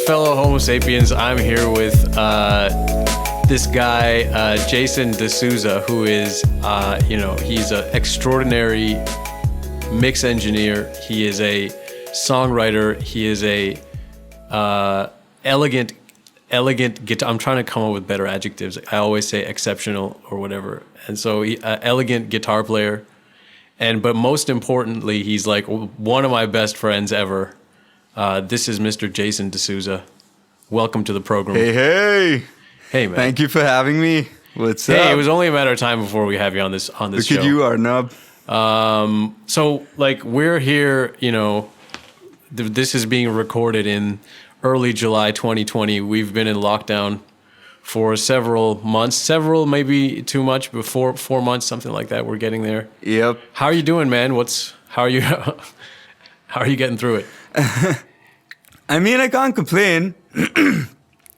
fellow Homo sapiens. I'm here with this guy, Jason D'Souza, who is, he's an extraordinary mix engineer. He is a songwriter. He is a elegant guitar. I'm trying to come up with better adjectives. I always say exceptional or whatever. And so, elegant guitar player. But most importantly, he's like one of my best friends ever. This is Mr. Jason D'Souza. Welcome to the program. Hey, man. Thank you for having me. What's up? Hey, it was only a matter of time before we have you on this show. Look at you, Arnab. So, we're here, this is being recorded in early July 2020. We've been in lockdown for several months, maybe too much, but 4 months, something like that. We're getting there. Yep. How are you doing, man? How are you getting through it? I mean, I can't complain.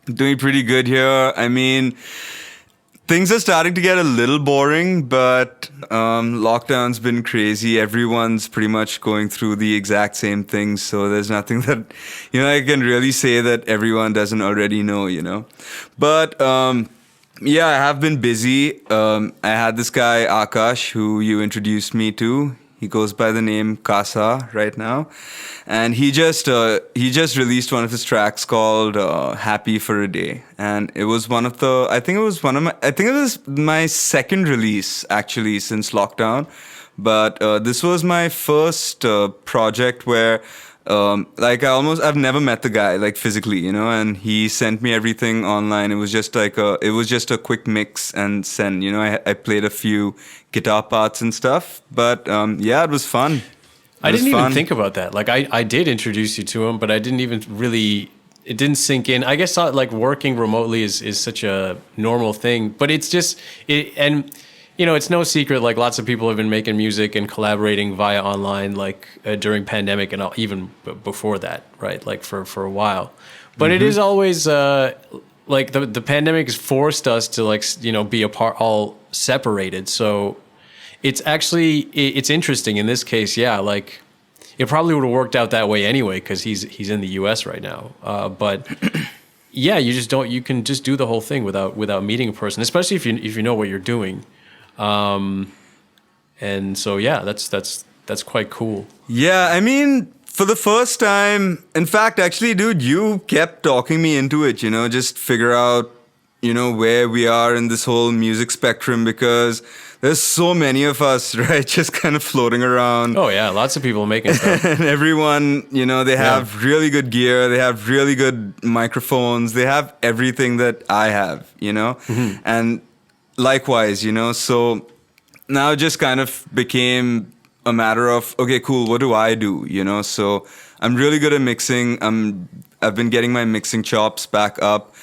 Doing pretty good here. I mean, things are starting to get a little boring, but lockdown's been crazy. Everyone's pretty much going through the exact same thing, so there's nothing that, I can really say that everyone doesn't already know, But, yeah, I have been busy. I had this guy, Akash, who you introduced me to. He goes by the name Kasa right now. And he just released one of his tracks called Happy for a Day. And it was I think it was my second release actually since lockdown. But this was my first project where I've never met the guy physically, and he sent me everything online. It was just a quick mix and send, I played a few guitar parts and stuff, but yeah, it was fun. I didn't even think about that. I did introduce you to him, but I didn't even really, it didn't sink in. I guess working remotely is such a normal thing, but it's just, it's no secret, lots of people have been making music and collaborating via online, during pandemic and even before that, right? For a while. But it is always, the pandemic has forced us to, be apart, all separated. So it's interesting in this case, yeah, it probably would have worked out that way anyway, because he's in the US right now. But yeah, you can just do the whole thing without meeting a person, especially if you know what you're doing. And so, yeah, that's quite cool. Yeah, I mean, for the first time, in fact, actually, dude, you kept talking me into it, just figure out, where we are in this whole music spectrum, because there's so many of us, right, just kind of floating around. Oh, yeah, lots of people making stuff. And everyone, they have really good gear, they have really good microphones, they have everything that I have, Mm-hmm. And likewise, so now it just kind of became a matter of, okay, cool, what do I do, So I'm really good at mixing. I've been getting my mixing chops back up.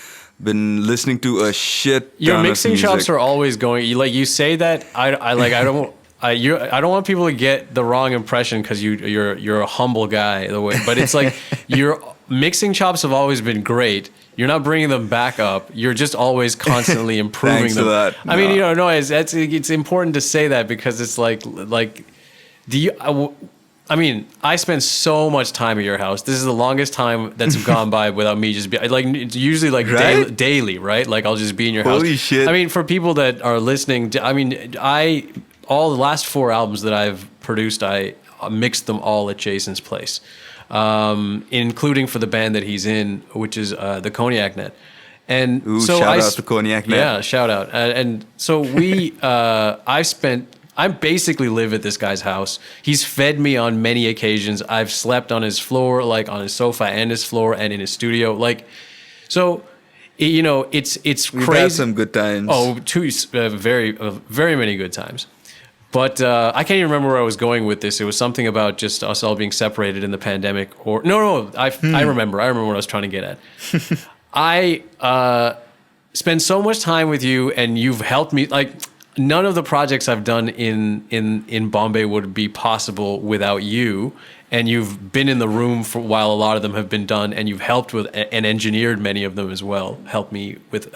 Been listening to a shit ton Your of mixing music. chops are always going. You say that I don't want people to get the wrong impression because you're a humble guy the way, but it's your mixing chops have always been great. You're not bringing them back up. You're just always constantly improving Thanks them. to that. I mean, it's important to say that because it's I spend so much time at your house. This is the longest time that's gone by without me just it's usually right? daily, right? I'll just be in your house. Holy shit. I mean, for people that are listening, all the last 4 albums that I've produced, I mixed them all at Jason's place. Including for the band that he's in, which is the Cognac Net. And ooh, so shout out to Cognac Net. Yeah, shout out. And so I basically live at this guy's house. He's fed me on many occasions. I've slept on his floor, on his sofa and his floor and in his studio. So, it's We've crazy. had some good times. Oh, very many good times. But I can't even remember where I was going with this. It was something about just us all being separated in the pandemic. I remember. I remember what I was trying to get at. I spend so much time with you, and you've helped me. None of the projects I've done in Bombay would be possible without you. And you've been in the room for while a lot of them have been done, and you've helped with and engineered many of them as well. Helped me with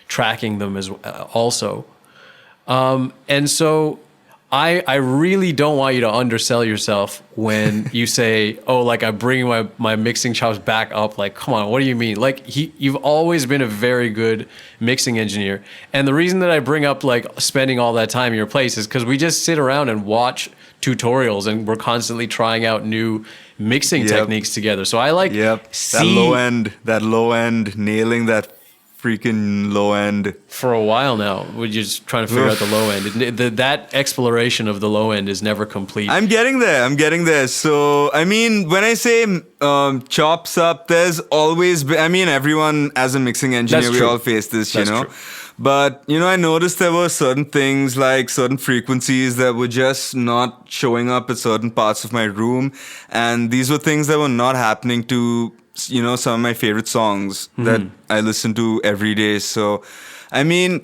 tracking them as also. And so I really don't want you to undersell yourself when you say, oh, like I'm bringing my mixing chops back up. Like, come on, what do you mean? Like you've always been a very good mixing engineer. And the reason that I bring up like spending all that time in your place is because we just sit around and watch tutorials and we're constantly trying out new mixing techniques together. So I like that low end, nailing that freaking low end. For a while now, we're just trying to figure out the low end. That exploration of the low end is never complete. I'm getting there. So, I mean, when I say chops up, there's always been, I mean, everyone as a mixing engineer, we all face this, you know. True. But, you know, I noticed there were certain things like certain frequencies that were just not showing up at certain parts of my room. And these were things that were not happening to, you know, some of my favorite songs that I listen to every day. So, I mean,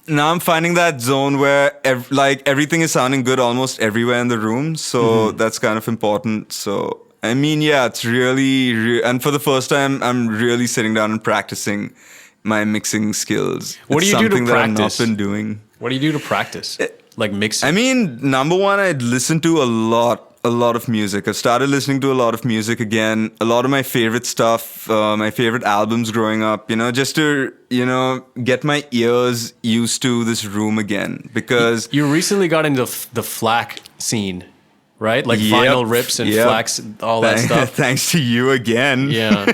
now I'm finding that zone where everything is sounding good almost everywhere in the room. So that's kind of important. So, I mean, yeah, it's really, and for the first time, I'm really sitting down and practicing my mixing skills. What do you do to practice? That I've not been doing. What do you do to practice? Like mixing? I mean, number one, I'd listen to a lot of music. I've started listening to a lot of music again. A lot of my favorite stuff, my favorite albums growing up, you know, just to, you know, get my ears used to this room again. Because you recently got into the FLAC scene, right? Like vinyl rips and FLACs, all that stuff. Thanks to you again. Yeah.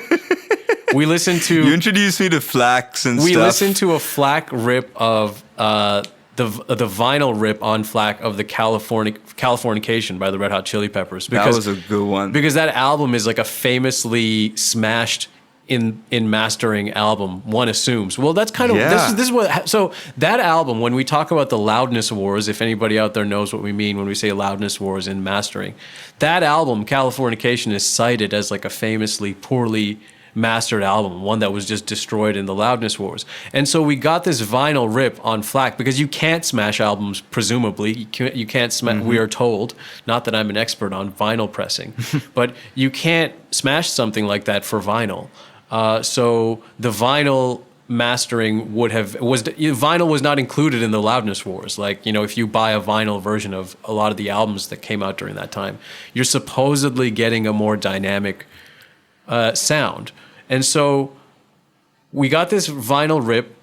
We listened to... You introduced me to FLACs and stuff. We listened to a FLAC rip of... the vinyl rip on FLAC of the Californication by the Red Hot Chili Peppers. Because, that was a good one. Because that album is like a famously smashed in mastering album, one assumes. Well, that's kind of, this is what, so that album, when we talk about the loudness wars, if anybody out there knows what we mean when we say loudness wars in mastering, that album, Californication, is cited as like a famously poorly mastered album, one that was just destroyed in the loudness wars. And so we got this vinyl rip on FLAC because you can't smash albums, presumably. You can't smash, we are told, not that I'm an expert on vinyl pressing, but you can't smash something like that for vinyl. So the vinyl mastering vinyl was not included in the loudness wars. Like, you know, if you buy a vinyl version of a lot of the albums that came out during that time, you're supposedly getting a more dynamic sound. And so we got this vinyl rip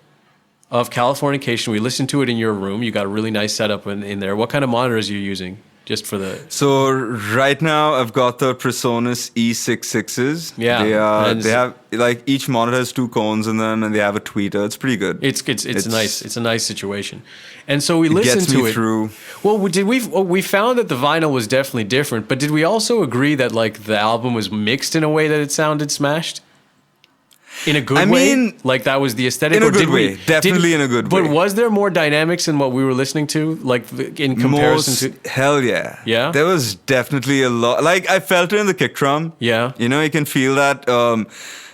of Californication. We listened to it in your room. You got a really nice setup in there. What kind of monitors are you using? Just for the... So right now I've got the Presonus E66s. Yeah. They have, like, each monitor has 2 cones in them and they have a tweeter. It's pretty good. It's nice. It's a nice situation. And so we listened to it. Through. Well, we found that the vinyl was definitely different, but did we also agree that like the album was mixed in a way that it sounded smashed? In a good way? Mean, like that was the aesthetic? In a good way. Definitely in a good way. But was there more dynamics in what we were listening to? Like in comparison to... Hell yeah. Yeah? There was definitely a lot. Like I felt it in the kick drum. Yeah. You know, you can feel that.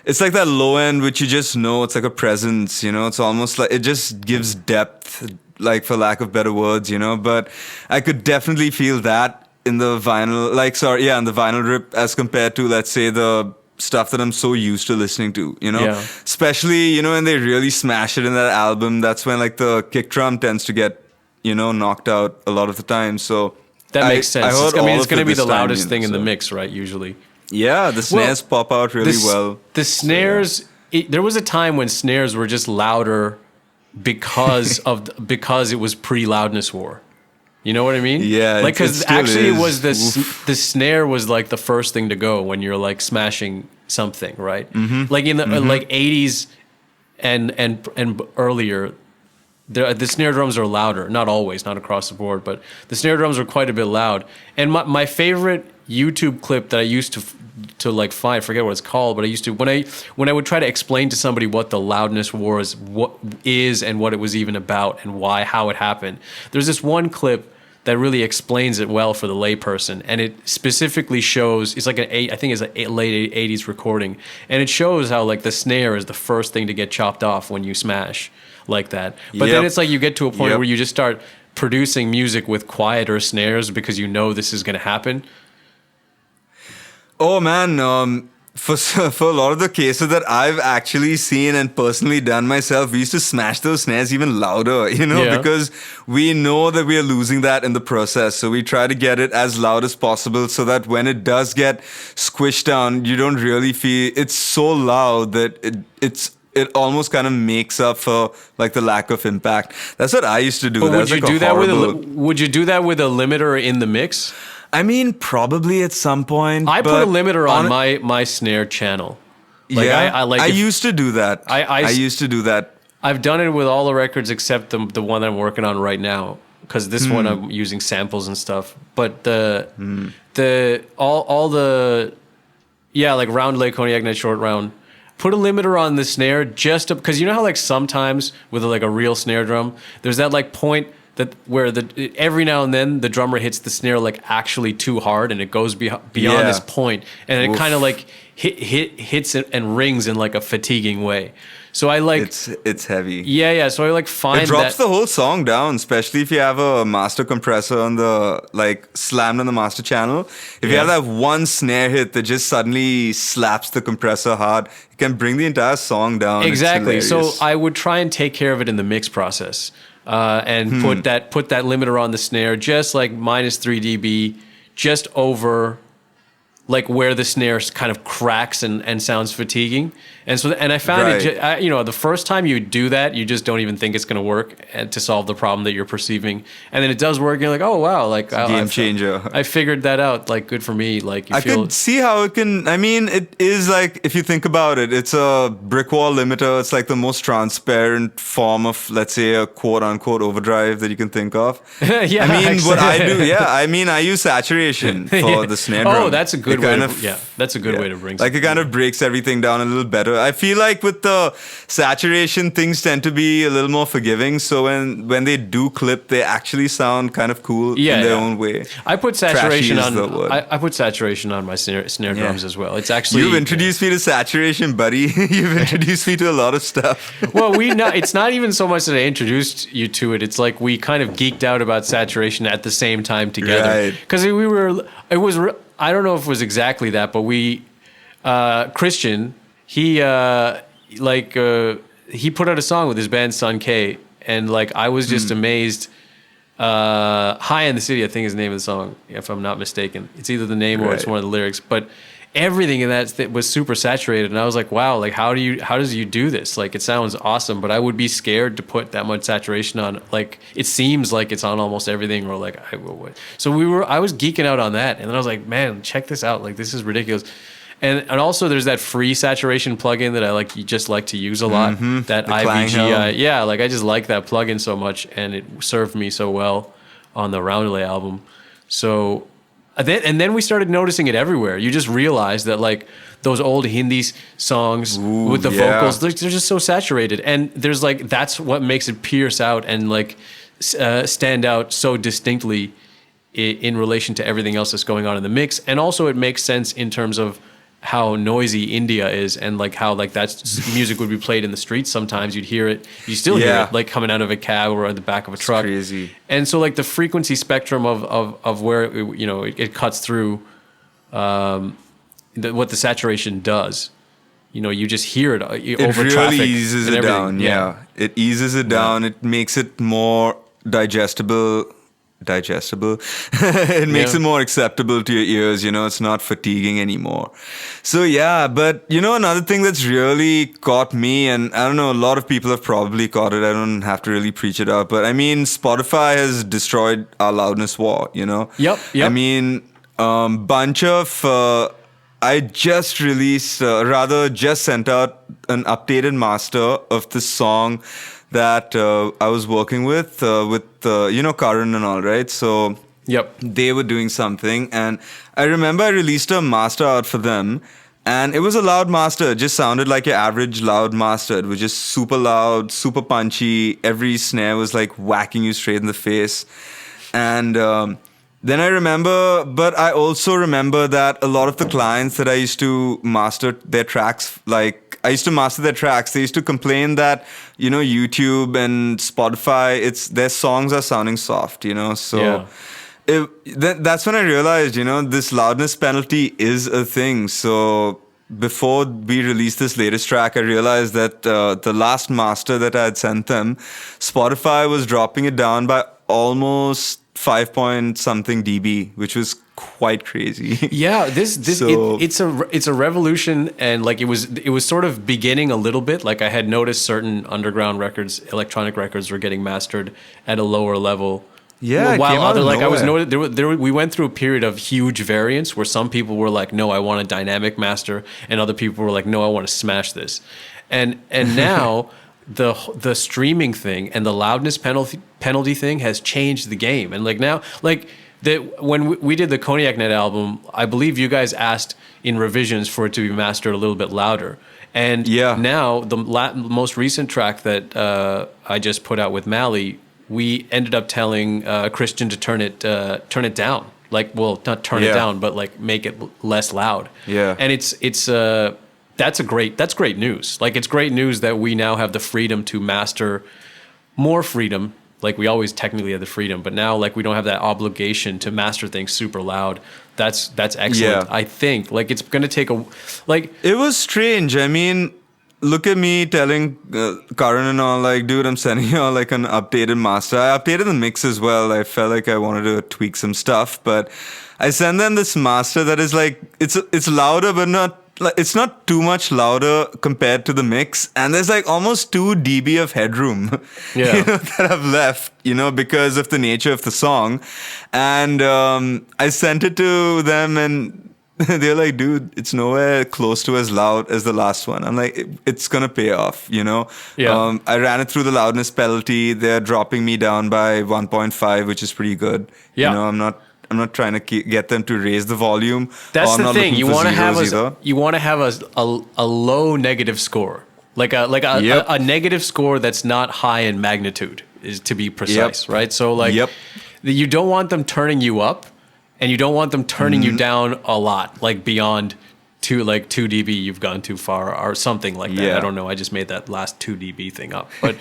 It's like that low end, which you just know, it's like a presence, you know, it's almost like, it just gives depth, like for lack of better words, you know, but I could definitely feel that in the vinyl, in the vinyl rip as compared to, let's say, the stuff that I'm so used to listening to, you know, especially, you know, when they really smash it in that album, that's when like the kick drum tends to get, you know, knocked out a lot of the time. So that makes sense. It's going to be the loudest thing in the mix, right? Usually. Yeah, the snares pop out really well. The snares, there was a time when snares were just louder because it was pre-loudness war. You know what I mean? Yeah, like because actually it was the snare was like the first thing to go when you're like smashing something, right? Like in the like 80s and earlier. The snare drums are louder, not always, not across the board, but the snare drums are quite a bit loud. And my favorite YouTube clip that I used to like find, I forget what it's called, but I used to when I would try to explain to somebody what the loudness war is and what it was even about and how it happened. There's this one clip that really explains it well for the layperson, and it specifically shows, it's like I think it's a late 80s recording, and it shows how like the snare is the first thing to get chopped off when you smash like that. But then it's like you get to a point where you just start producing music with quieter snares because you know this is going to happen. Oh man, for a lot of the cases that I've actually seen and personally done myself, we used to smash those snares even louder, Yeah. because we know that we are losing that in the process. So we try to get it as loud as possible so that when it does get squished down, you don't really feel it's so loud that it almost kind of makes up for like the lack of impact. That's what I used to do. But That's like would you do that with a limiter in the mix? I mean, probably at some point. I put but a limiter on my snare channel. Like, yeah, I used to do that. I used to do that. I've done it with all the records except the one that I'm working on right now, because this one I'm using samples and stuff. But all the like round Lake Cognac Night short round. Put a limiter on the snare just because you know how like sometimes with like a real snare drum, there's that like point that where every now and then the drummer hits the snare like actually too hard and it goes beyond this point and it kind of like hits it and rings in like a fatiguing way. So I like it's heavy. Yeah. So I like find it drops the whole song down, especially if you have a master compressor on the like slammed on the master channel. If you have that one snare hit that just suddenly slaps the compressor hard, it can bring the entire song down. Exactly. So I would try and take care of it in the mix process. And put that limiter on the snare just like -3 dB, just over like where the snare kind of cracks and sounds fatiguing. And I found the first time you do that, you just don't even think it's going to work to solve the problem that you're perceiving. And then it does work. And you're like, oh, wow. Like game changer. I figured that out. Like, good for me. Like, I can see how it can. I mean, it is like, if you think about it, it's a brick wall limiter. It's like the most transparent form of, let's say, a quote unquote overdrive that you can think of. Yeah. I mean, what I do, I use saturation for the snare drum. Oh, that's a good way. That's a good way to bring. Like, it kind of breaks everything down a little better. I feel like with the saturation, things tend to be a little more forgiving. So when they do clip, they actually sound kind of cool in their own way. I put saturation on. I put saturation on my snare drums as well. It's actually you've introduced me to saturation, buddy. You've introduced me to a lot of stuff. Well, it's not even so much that I introduced you to it. It's like we kind of geeked out about saturation at the same time together. Because I don't know if it was exactly that, but Christian. He put out a song with his band Sun K, and like I was just amazed. High in the City, I think is the name of the song, if I'm not mistaken. It's either the name or it's one of the lyrics, but everything in that was super saturated, and I was like, wow, like how does you do this? Like, it sounds awesome, but I would be scared to put that much saturation on. Like, it seems like it's on almost everything, or like so I was geeking out on that, and then I was like, man, check this out, like this is ridiculous. And also there's that free saturation plugin that I like to use a lot. That IVGI. Like I just like that plugin so much, and it served me so well on the Roundelay album. So then we started noticing it everywhere. You just realize that like those old Hindi songs with the vocals, they're just so saturated. And there's like, that's what makes it pierce out and like stand out so distinctly in relation to everything else that's going on in the mix. And also it makes sense in terms of how noisy India is, and like how like that music would be played in the streets. Sometimes you'd hear it, you still hear it like coming out of a cab or at the back of a truck. It's crazy. And so like the frequency spectrum of where it cuts through what the saturation does. You just hear it over really traffic. It eases it down. Yeah, it eases it down. It makes it more digestible. It makes it more acceptable to your ears. It's not fatiguing anymore. So but another thing that's really caught me, and I don't know, a lot of people have probably caught it. I don't have to really preach it out, but I mean, Spotify has destroyed our loudness war. Yep. I mean, bunch of. I just released, just sent out an updated master of this song that I was working with Karan and all, right? So they were doing something, and I remember I released a master out for them, and it was a loud master. It just sounded like your average loud master. It was just super loud, super punchy. Every snare was like whacking you straight in the face. And then I also remember that a lot of the clients that I used to master their tracks, they used to complain that, YouTube and Spotify, their songs are sounding soft, so that's when I realized, this loudness penalty is a thing. So before we released this latest track, I realized that the last master that I had sent them, Spotify was dropping it down by almost 5 point something dB, which was quite crazy. Yeah, it's a revolution, and like it was sort of beginning a little bit. Like I had noticed certain underground records, electronic records, were getting mastered at a lower level. Yeah, while it came out other of like I was nowhere. we went through a period of huge variance where some people were like, no, I want a dynamic master, and other people were like, no, I want to smash this, and now the streaming thing and the loudness penalty thing has changed the game, and like now like. When we did the Cognac Net album, I believe you guys asked in revisions for it to be mastered a little bit louder. And Yeah. now the most recent track that I just put out with Mally, we ended up telling Christian to turn it down. Like, well, not turn it Yeah. down, but like make it less loud. Yeah. And that's great news. Like it's great news that we now have the freedom to master more freedom. Like we always technically had the freedom, but now like we don't have that obligation to master things super loud. That's excellent. Yeah. I think like it's going to take It was strange. I mean, look at me telling Karan and all, like, dude, I'm sending you all like an updated master. I updated the mix as well. I felt like I wanted to tweak some stuff, but I send them this master that is like, it's louder, but not, like, it's not too much louder compared to the mix. And there's like almost 2 dB of headroom Yeah. that I've left, because of the nature of the song. And I sent it to them and they're like, dude, it's nowhere close to as loud as the last one. I'm like, it's going to pay off, Yeah. I ran it through the loudness penalty. They're dropping me down by 1.5, which is pretty good. Yeah. I'm not trying to get them to raise the volume. That's I'm the not thing. looking for zeros either. You want to have a low negative score, like Yep. a negative score that's not high in magnitude, is to be precise, right? So like, Yep. you don't want them turning you up, and you don't want them turning Mm-hmm. you down a lot, like beyond 2 dB. You've gone too far, or something like that. Yeah. I don't know. I just made that last 2 dB thing up, but.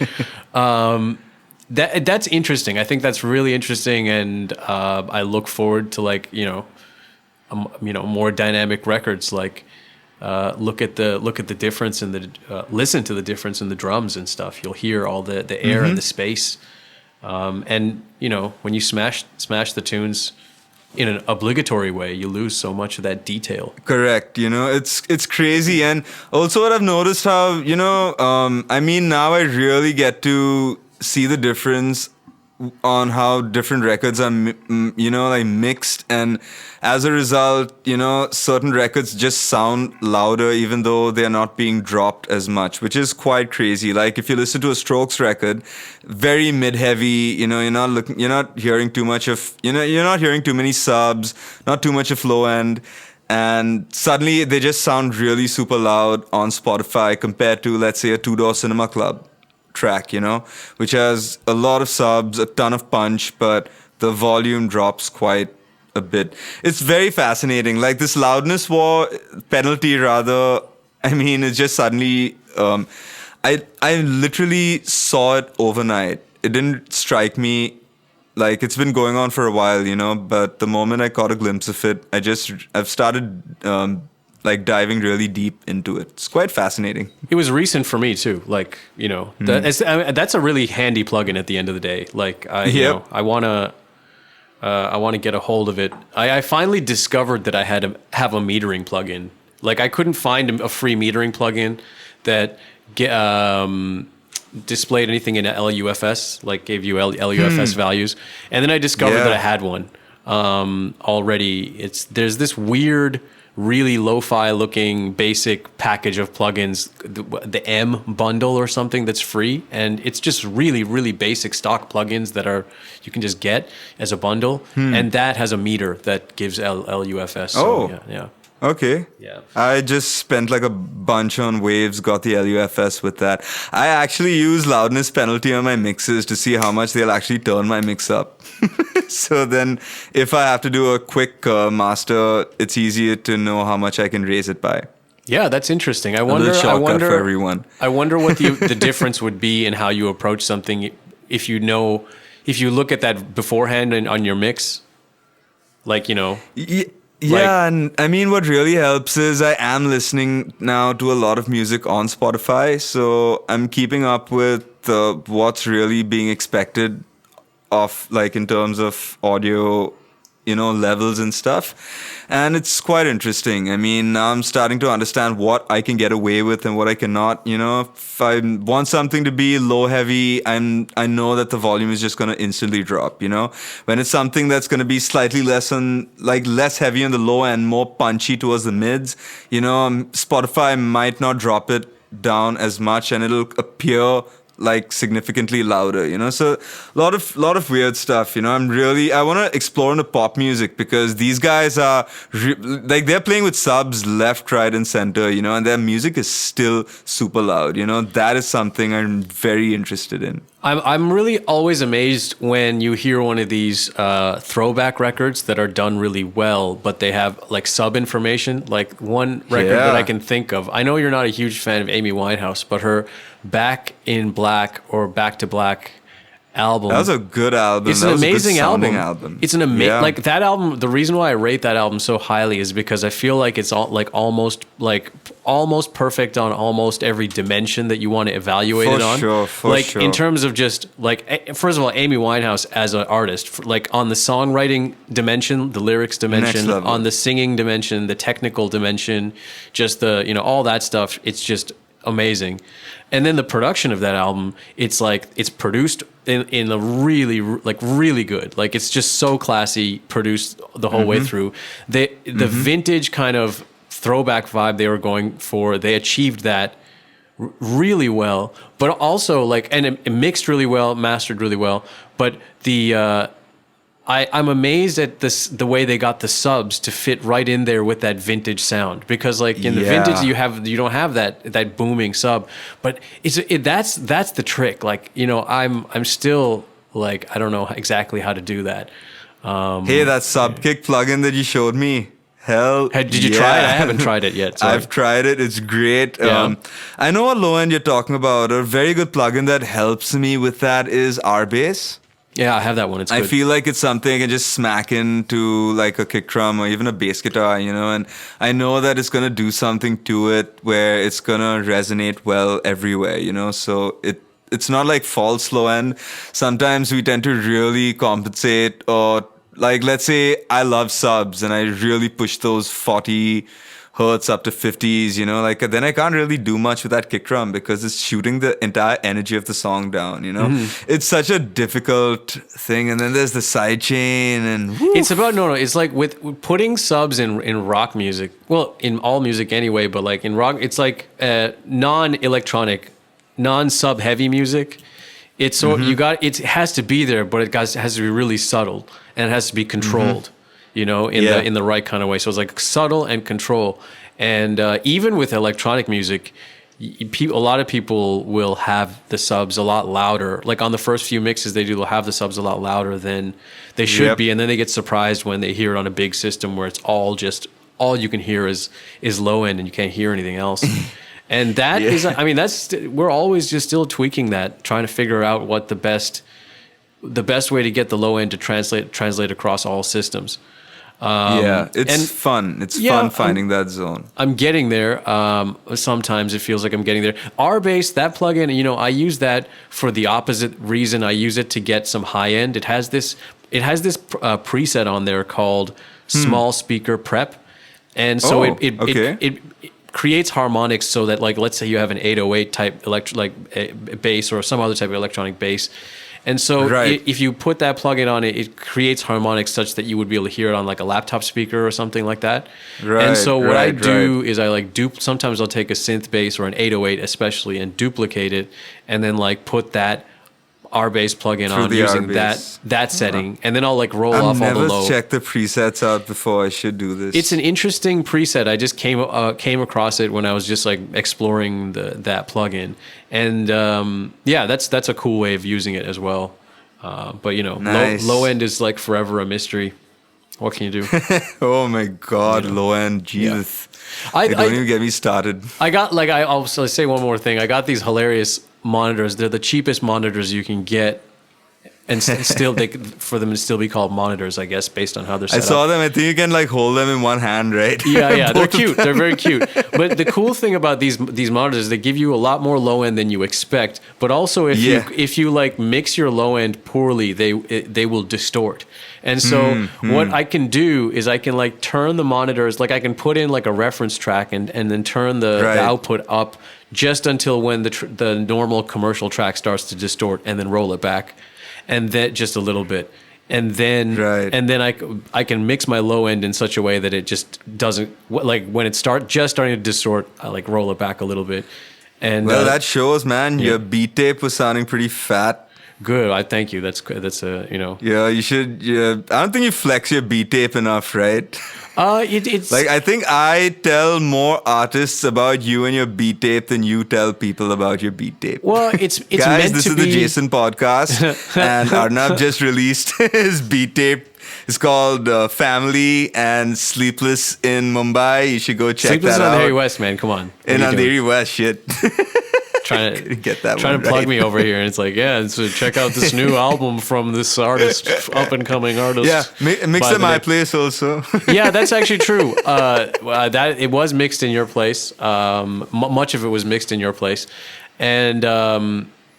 That's interesting. I think that's really interesting, and I look forward to more dynamic records. Like look at the difference in the listen to the difference in the drums and stuff. You'll hear all the air Mm-hmm. and the space, and when you smash the tunes in an obligatory way, you lose so much of that detail. Correct. It's crazy. And also what I've noticed how, I mean, now I really get to see the difference on how different records are, like mixed. And as a result, certain records just sound louder even though they're not being dropped as much, which is quite crazy. Like if you listen to a Strokes record, very mid-heavy, you're not hearing too much of, you're not hearing too many subs, not too much of low end. And suddenly they just sound really super loud on Spotify compared to, let's say, a Two Door Cinema Club track, which has a lot of subs, a ton of punch, but the volume drops quite a bit. It's very fascinating. Like this loudness penalty, rather, I mean, it's just suddenly, I literally saw it overnight. It didn't strike me. Like it's been going on for a while, but the moment I caught a glimpse of it, I've started diving really deep into it. It's quite fascinating. It was recent for me too. Like that's a really handy plugin at the end of the day. Like I wanna get a hold of it. I finally discovered that I had to have a metering plugin. Like I couldn't find a free metering plugin that displayed anything in LUFS, like gave you LUFS values. And then I discovered that I had one already. There's this weird, really lo-fi looking basic package of plugins, the M bundle or something, that's free, and it's just really, really basic stock plugins that you can just get as a bundle, and that has a meter that gives LUFS. So, yeah. Okay. Yeah. I just spent like a bunch on Waves, got the LUFS with that. I actually use loudness penalty on my mixes to see how much they'll actually turn my mix up. So then if I have to do a quick master, it's easier to know how much I can raise it by. Yeah, that's interesting. A little shortcut for everyone. I wonder what the difference would be in how you approach something if you look at that beforehand on your mix, like, Yeah, and I mean, what really helps is I am listening now to a lot of music on Spotify, so I'm keeping up with what's really being expected of, like, in terms of audio, levels and stuff. And it's quite interesting. I mean, now I'm starting to understand what I can get away with and what I cannot. If I want something to be low heavy, I know that the volume is just going to instantly drop. When it's something that's going to be slightly less heavy on the low and more punchy towards the mids, Spotify might not drop it down as much, and it'll appear like significantly louder, so a lot of weird stuff. I want to explore into pop music, because these guys are they're playing with subs left, right, and center, and their music is still super loud. That is something I'm very interested in. I'm really always amazed when you hear one of these throwback records that are done really well, but they have like sub information. Like one record that I can think of. I know you're not a huge fan of Amy Winehouse, but her Back in Black or Back to Black album. That was a good album. It's an amazing album. It's an amazing, like that album. The reason why I rate that album so highly is because I feel like it's almost perfect on almost every dimension that you want to evaluate it on. For sure. In terms of just like, first of all, Amy Winehouse as an artist, like on the songwriting dimension, the lyrics dimension, on the singing dimension, the technical dimension, just the all that stuff. It's just amazing. And then the production of that album, it's produced in a really good, like it's just so classy, produced the whole way through. The vintage kind of throwback vibe they were going for, they achieved that really well, but also and it mixed really well, mastered really well. But I'm amazed at the way they got the subs to fit right in there with that vintage sound, because in the vintage you don't have that booming sub, but that's the trick. I'm still I don't know exactly how to do that. Hey, that sub kick plugin that you showed me. Hell, did you try it? I haven't tried it yet. I've tried it. It's great. Yeah. I know what low end you're talking about. A very good plugin that helps me with that is RBass. Yeah, I have that one. It's good. I feel like it's something I can just smack into like a kick drum or even a bass guitar, and I know that it's going to do something to it where it's going to resonate well everywhere, so it's not like false low end. Sometimes we tend to really compensate, or let's say I love subs and I really push those 40 hertz up to 50s, then I can't really do much with that kick drum because it's shooting the entire energy of the song down, It's such a difficult thing. And then there's the sidechain and woof. It's about, it's like with putting subs in rock music, well, in all music anyway, but in rock, it's like non-electronic, non-sub heavy music. It's it has to be there, but it has to be really subtle and it has to be controlled. In the right kind of way. So it's subtle and control. And even with electronic music, a lot of people will have the subs a lot louder. Like on the first few mixes they'll have the subs a lot louder than they should be. And then they get surprised when they hear it on a big system where it's all you can hear is low end and you can't hear anything else. And that is, we're always just still tweaking that, trying to figure out what the best way to get the low end to translate across all systems. It's fun. It's fun finding that zone. I'm getting there. Sometimes it feels like I'm getting there. RBass, that plugin, I use that for the opposite reason. I use it to get some high end. It has this preset on there called Small Speaker Prep, and so it creates harmonics so that let's say you have an 808 type bass or some other type of electronic bass. And so if you put that plugin on it, it creates harmonics such that you would be able to hear it on a laptop speaker or something like that. And so what I do is I sometimes I'll take a synth bass or an 808 especially and duplicate it and then put that RBass plugin on using that setting, and then I'll roll off all the low. I've never checked the presets out before. I should do this. It's an interesting preset. I just came across it when I was just exploring that plugin, and that's a cool way of using it as well. But nice. low end is forever a mystery. What can you do? Oh my God, low end, Jesus! Yeah. Don't even get me started. I got I'll say one more thing. I got these hilarious monitors. They're the cheapest monitors you can get and still for them to still be called monitors, I guess, based on how they're I set up. saw them. I think you can like hold them in one hand, right? Yeah, they're Both of cute. They're very cute. But the cool thing about these monitors, they give you a lot more low end than you expect. But also, if you like mix your low end poorly, they will distort. And so what I can do is I can like turn the monitors, like I can put in like a reference track and then turn the output up just until when the normal commercial track starts to distort, and then roll it back, and then just a little bit. And then I can mix my low end in such a way that it just doesn't, like when it just starting to distort, I like roll it back a little bit. And that shows, man. Your beat tape was sounding pretty fat. Good. I thank you. That's you know. Yeah, you should. Yeah, I don't think you flex your beat tape enough, right? It's like I think I tell more artists about you and your beat tape than you tell people about your beat tape. Well, it's guys, meant this to is be... the Jason podcast, and Arnab just released his beat tape. It's called Family and Sleepless in Mumbai. You should go check Sleepless that out. Sleepless in Andheri West, man. Come on. In Andheri West, shit. Trying to get that trying one to plug right. me over here, and it's like, yeah, so check out this new album from this artist, up and coming artist. Yeah, mix in my place also. Yeah, that's actually true. That it was mixed in your place. Much of it was mixed in your place, and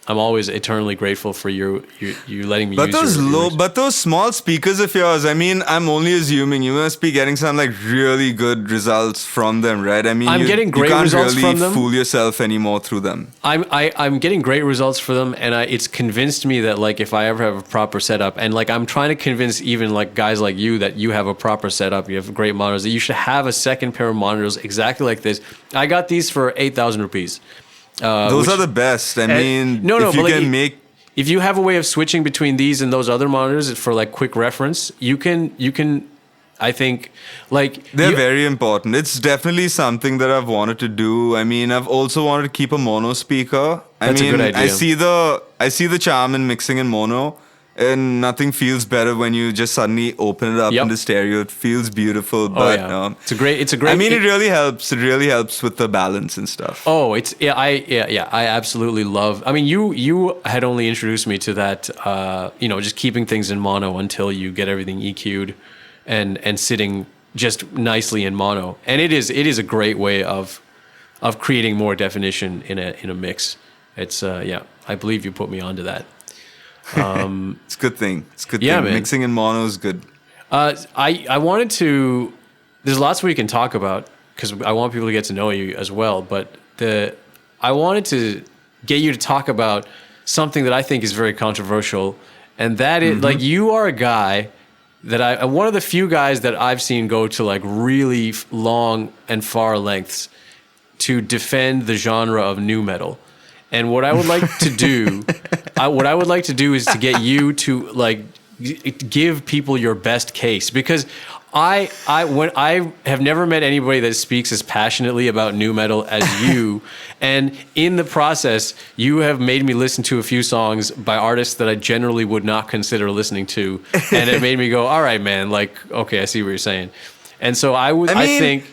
I'm always eternally grateful for you letting me. But use but those small speakers of yours, I mean, I'm only assuming you must be getting some like really good results from them, right? I mean, I'm getting great results really from them. Fool yourself anymore through them. I'm getting great results for them, and it's convinced me that like if I ever have a proper setup, and like I'm trying to convince even like guys like you that you have a proper setup, you have great monitors, that you should have a second pair of monitors exactly like this. I got these for 8,000 rupees. Those are the best. I mean, if you have a way of switching between these and those other monitors for like quick reference, you can. I think like they're very important. It's definitely something that I've wanted to do. I mean, I've also wanted to keep a mono speaker. That's a good idea. I see the charm in mixing in mono. And nothing feels better when you just suddenly open it up into stereo. It feels beautiful, but it's a great. I mean, it really helps. It really helps with the balance and stuff. I absolutely love. I mean, you had only introduced me to that. Just keeping things in mono until you get everything EQ'd and sitting just nicely in mono. And it is a great way of creating more definition in a mix. It's I believe you put me onto that. It's a good thing. It's a good thing. Man. Mixing in mono is good. I wanted to. There's lots we can talk about because I want people to get to know you as well. But I wanted to get you to talk about something that I think is very controversial, and that is like you are a guy that one of the few guys that I've seen go to like really long and far lengths to defend the genre of nu metal. And what I would like to do, is to get you to like give people your best case, because I have never met anybody that speaks as passionately about nu metal as you, and in the process, you have made me listen to a few songs by artists that I generally would not consider listening to, and it made me go, all right, man, like okay, I see what you're saying, and so I think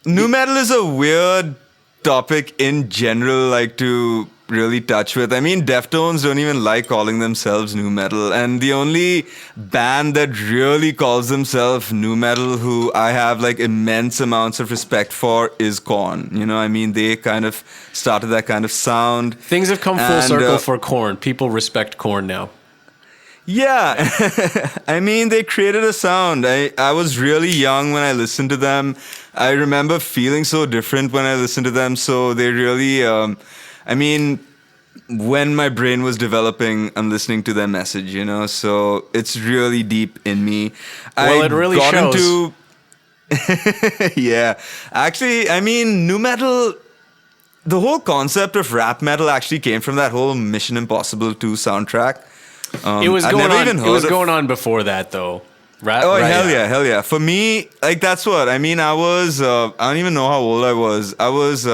nu metal is a weird topic in general, like to really touch with. I mean, Deftones don't even like calling themselves nu metal, and the only band that really calls themselves nu metal, who I have like immense amounts of respect for, is Korn. You know, I mean, they kind of started that kind of sound. Things have come full circle for Korn. People respect Korn now. Yeah, I mean, they created a sound. I was really young when I listened to them. I remember feeling so different when I listened to them. So they really, when my brain was developing, I'm listening to their message, you know. So it's really deep in me. Well, it really shows. Yeah. Actually, I mean, nu metal, the whole concept of rap metal actually came from that whole Mission Impossible 2 soundtrack. It was going on before that, though. Hell yeah. For me, like, that's what I mean. I was I don't even know how old I was. I was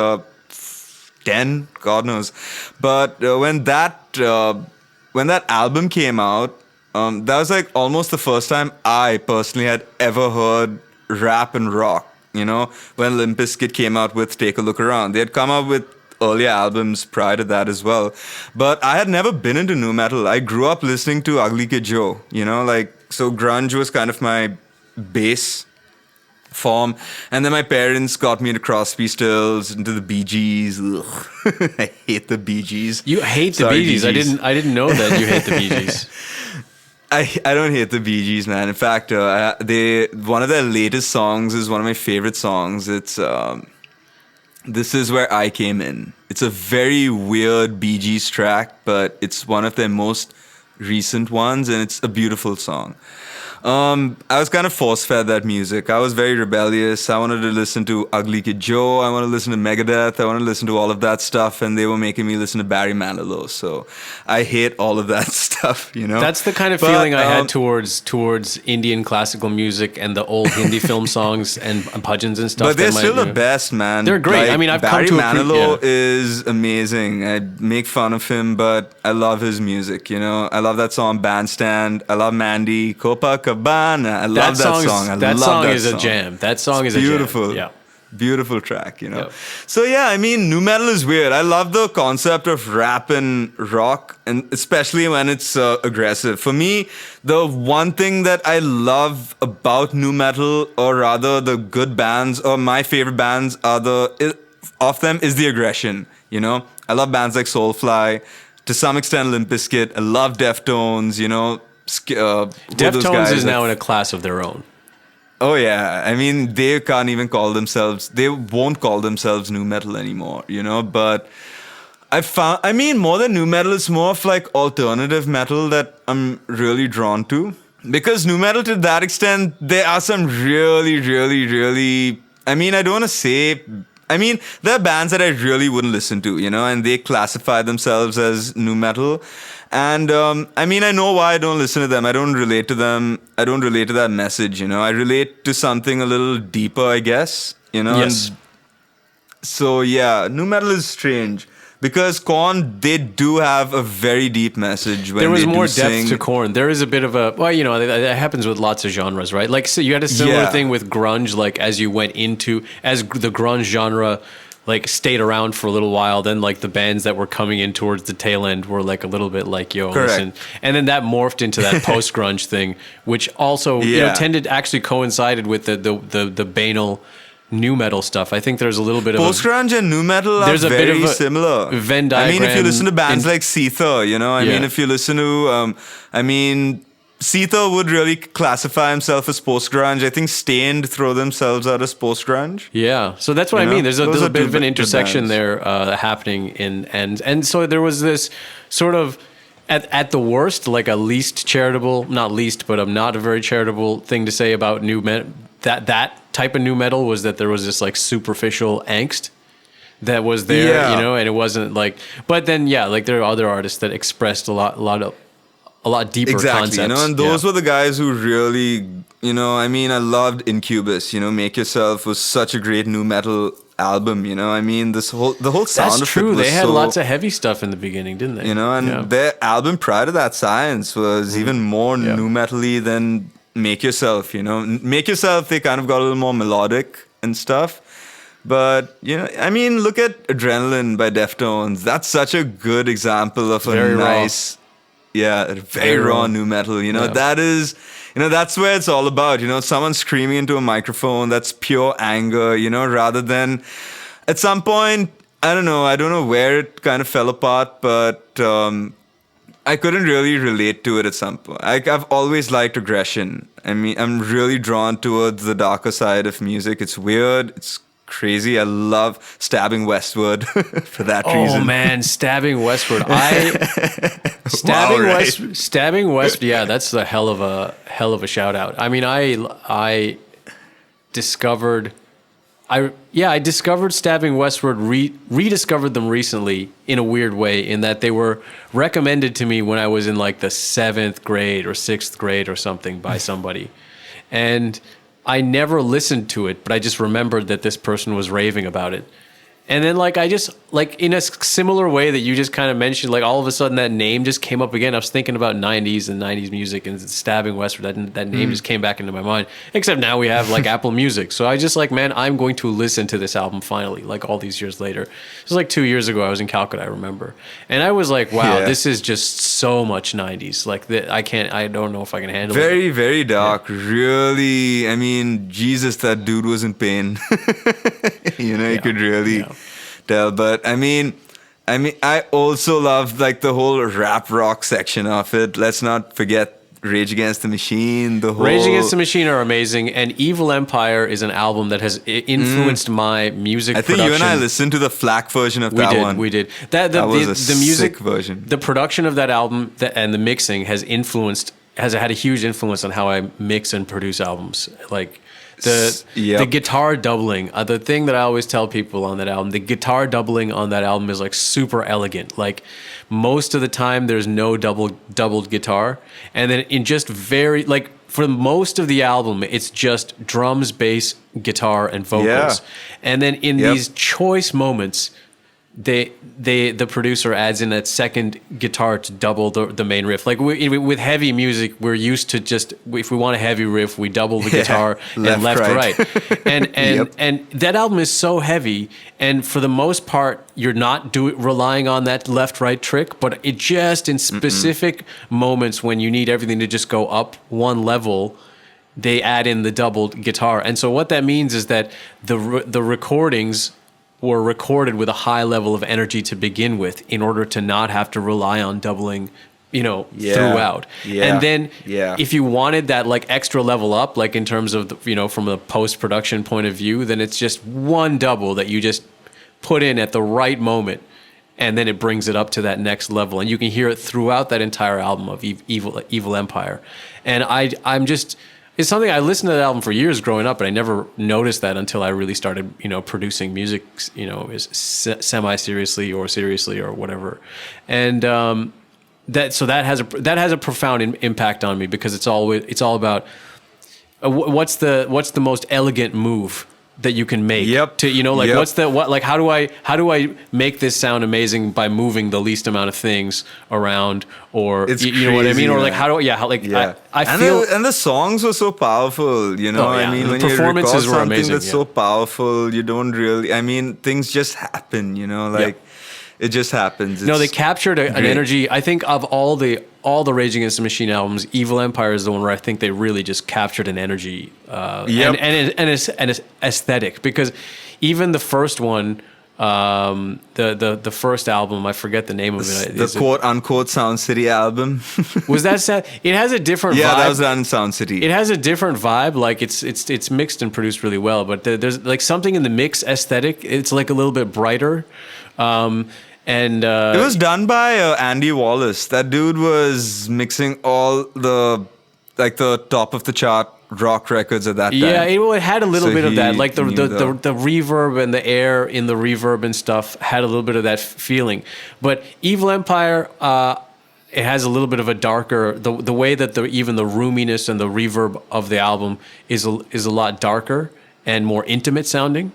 10, God knows. But when that album came out, that was like almost the first time I personally had ever heard rap and rock. You know, when Limp Bizkit came out with Take a Look Around, they had come out with earlier albums prior to that as well. But I had never been into nu metal. I grew up listening to Ugly Kid Joe, so grunge was kind of my base form. And then my parents got me into Crosby Stills, into the Bee Gees. Ugh. I hate the Bee Gees. You hate the Bee Gees. I didn't know that you hate the Bee Gees. I don't hate the Bee Gees, man. In fact, one of their latest songs is one of my favorite songs. It's This Is Where I Came In. It's a very weird Bee Gees track, but it's one of their most recent ones, and it's a beautiful song. I was kind of force-fed that music. I was very rebellious. I wanted to listen to Ugly Kid Joe. I wanted to listen to Megadeth. I wanted to listen to all of that stuff, and they were making me listen to Barry Manilow. So I hate all of that stuff, That's the kind of feeling I had towards Indian classical music and the old Hindi film songs and bhajans and stuff. But they're still the best, man. They're great. Like, I've Barry come to Manilow is amazing. I make fun of him, but I love his music, I love that song, Bandstand. I love Mandy, Copa Cabana. I love that song. That song is a jam. That song is beautiful. A jam. Yeah. Beautiful track, Yep. So yeah, nu metal is weird. I love the concept of rap and rock, and especially when it's aggressive. For me, the one thing that I love about nu metal, or rather the good bands, or my favorite bands of them, is the aggression. I love bands like Soulfly, to some extent Limp Bizkit. I love Deftones. Deftones is now in a class of their own. Oh yeah, they can't even they won't call themselves nu metal anymore, but I found, more than nu metal, it's more of like alternative metal that I'm really drawn to. Because nu metal, to that extent, there are some really, really, really, I don't want to say, there are bands that I really wouldn't listen to, and they classify themselves as nu metal. And I know why I don't listen to them. I don't relate to them. I don't relate to that message, I relate to something a little deeper, I guess, Yes. And so yeah, nu metal is strange. Because Korn, they do have a very deep message. When there was they more do depth sing. to Korn. There is a bit of a, that happens with lots of genres, right? Like, so you had a similar thing with grunge, like as the grunge genre like stayed around for a little while, then like the bands that were coming in towards the tail end were like a little bit like, yo, correct. Listen. And then that morphed into that post-grunge thing, which also actually coincided with the banal nu metal stuff. I think there's a little bit of post-grunge and nu metal are very similar. Venn diagram. If you listen to bands like Seether, if you listen to, Seether would really classify himself as post-grunge. I think Stained throw themselves out as post-grunge. Yeah, so that's what I mean. There's a bit of an intersection there happening and so there was this sort of at the worst, like a least charitable, not least, but not a very charitable thing to say about that type of nu metal was that there was this like superficial angst that was there, and it wasn't like. But then, like there are other artists that expressed a lot deeper concepts. And those were the guys who really, I loved Incubus. Make Yourself was such a great nu metal album. The whole sound. That's of true. it was they had lots of heavy stuff in the beginning, didn't they? Their album prior to that, Science, was even more nu metal-y than Make Yourself. Make Yourself, they kind of got a little more melodic and stuff. But, look at Adrenaline by Deftones. That's such a good example of very nice, very raw nu metal. That is, that's where it's all about. Someone screaming into a microphone, that's pure anger, rather than at some point, I don't know where it kind of fell apart, but I couldn't really relate to it at some point. I've always liked aggression. I'm really drawn towards the darker side of music. It's weird. It's crazy. I love Stabbing Westward for that reason. Oh man, Stabbing Westward. Stabbing West. Yeah, that's a hell of a shout out. I discovered Stabbing Westward, rediscovered them recently in a weird way, in that they were recommended to me when I was in like the 7th grade or 6th grade or something by somebody. And I never listened to it, but I just remembered that this person was raving about it. And then like I just like in a similar way that you just kind of mentioned, like all of a sudden that name just came up again. I was thinking about 90s and 90s music and stabbing westward. That name just came back into my mind. Except now we have like Apple Music. So I just like, man, I'm going to listen to this album finally, like all these years later. It was like 2 years ago. I was in Calcutta, I remember. And I was like, wow, this is just so much 90s. Like I don't know if I can handle it. Very, very dark. Yeah. Really, I mean, Jesus, that dude was in pain. You could really tell. But I mean, I also love like the whole rap rock section of it. Let's not forget Rage Against the Machine. Rage Against the Machine are amazing, and Evil Empire is an album that has influenced my music. I think production. you and I listened to the FLAC version of that one. We did. That was the music sick version. The production of that album and the mixing has had a huge influence on how I mix and produce albums. Like the guitar doubling, the thing that I always tell people on that album, the guitar doubling on that album is like super elegant. Like most of the time there's no doubled guitar. And then in just very, like for most of the album, it's just drums, bass, guitar, and vocals. Yeah. And then in these choice moments, the producer adds in that second guitar to double the main riff. Like with heavy music, we're used to just, if we want a heavy riff, we double the guitar and left right. And that album is so heavy, and for the most part, you're not relying on that left right trick, but it just in specific moments when you need everything to just go up one level, they add in the doubled guitar. And so what that means is that the recordings were recorded with a high level of energy to begin with in order to not have to rely on doubling, throughout. Yeah. And then if you wanted that like extra level up, like in terms of, from a post-production point of view, then it's just one double that you just put in at the right moment. And then it brings it up to that next level. And you can hear it throughout that entire album of Evil Empire. And it's something I listened to that album for years growing up, but I never noticed that until I really started, producing music, semi-seriously or seriously or whatever. And that has a profound impact on me, because it's all about what's the most elegant move that you can make how do I make this sound amazing by moving the least amount of things around, or you know what I mean, or like I feel and the songs were so powerful, I mean, when performances you were record something amazing, that's so powerful, you don't really, I mean, things just happen, it just happens. They captured an energy. I think of all the Rage Against the Machine albums, Evil Empire is the one where I think they really just captured an energy and an aesthetic. Because even the first one, the first album, I forget the name of it. The quote unquote Sound City album. Was that sad? It has a different vibe. Yeah, that was done in Sound City. It has a different vibe. Like it's mixed and produced really well. But there's like something in the mix aesthetic. It's like a little bit brighter. And it was done by Andy Wallace. That dude was mixing all the top of the chart rock records at that time. Yeah, it had a little bit of that, like the reverb and the air in the reverb and stuff had a little bit of that feeling. But Evil Empire, it has a little bit of a darker, the way that even the roominess and the reverb of the album is a lot darker and more intimate sounding.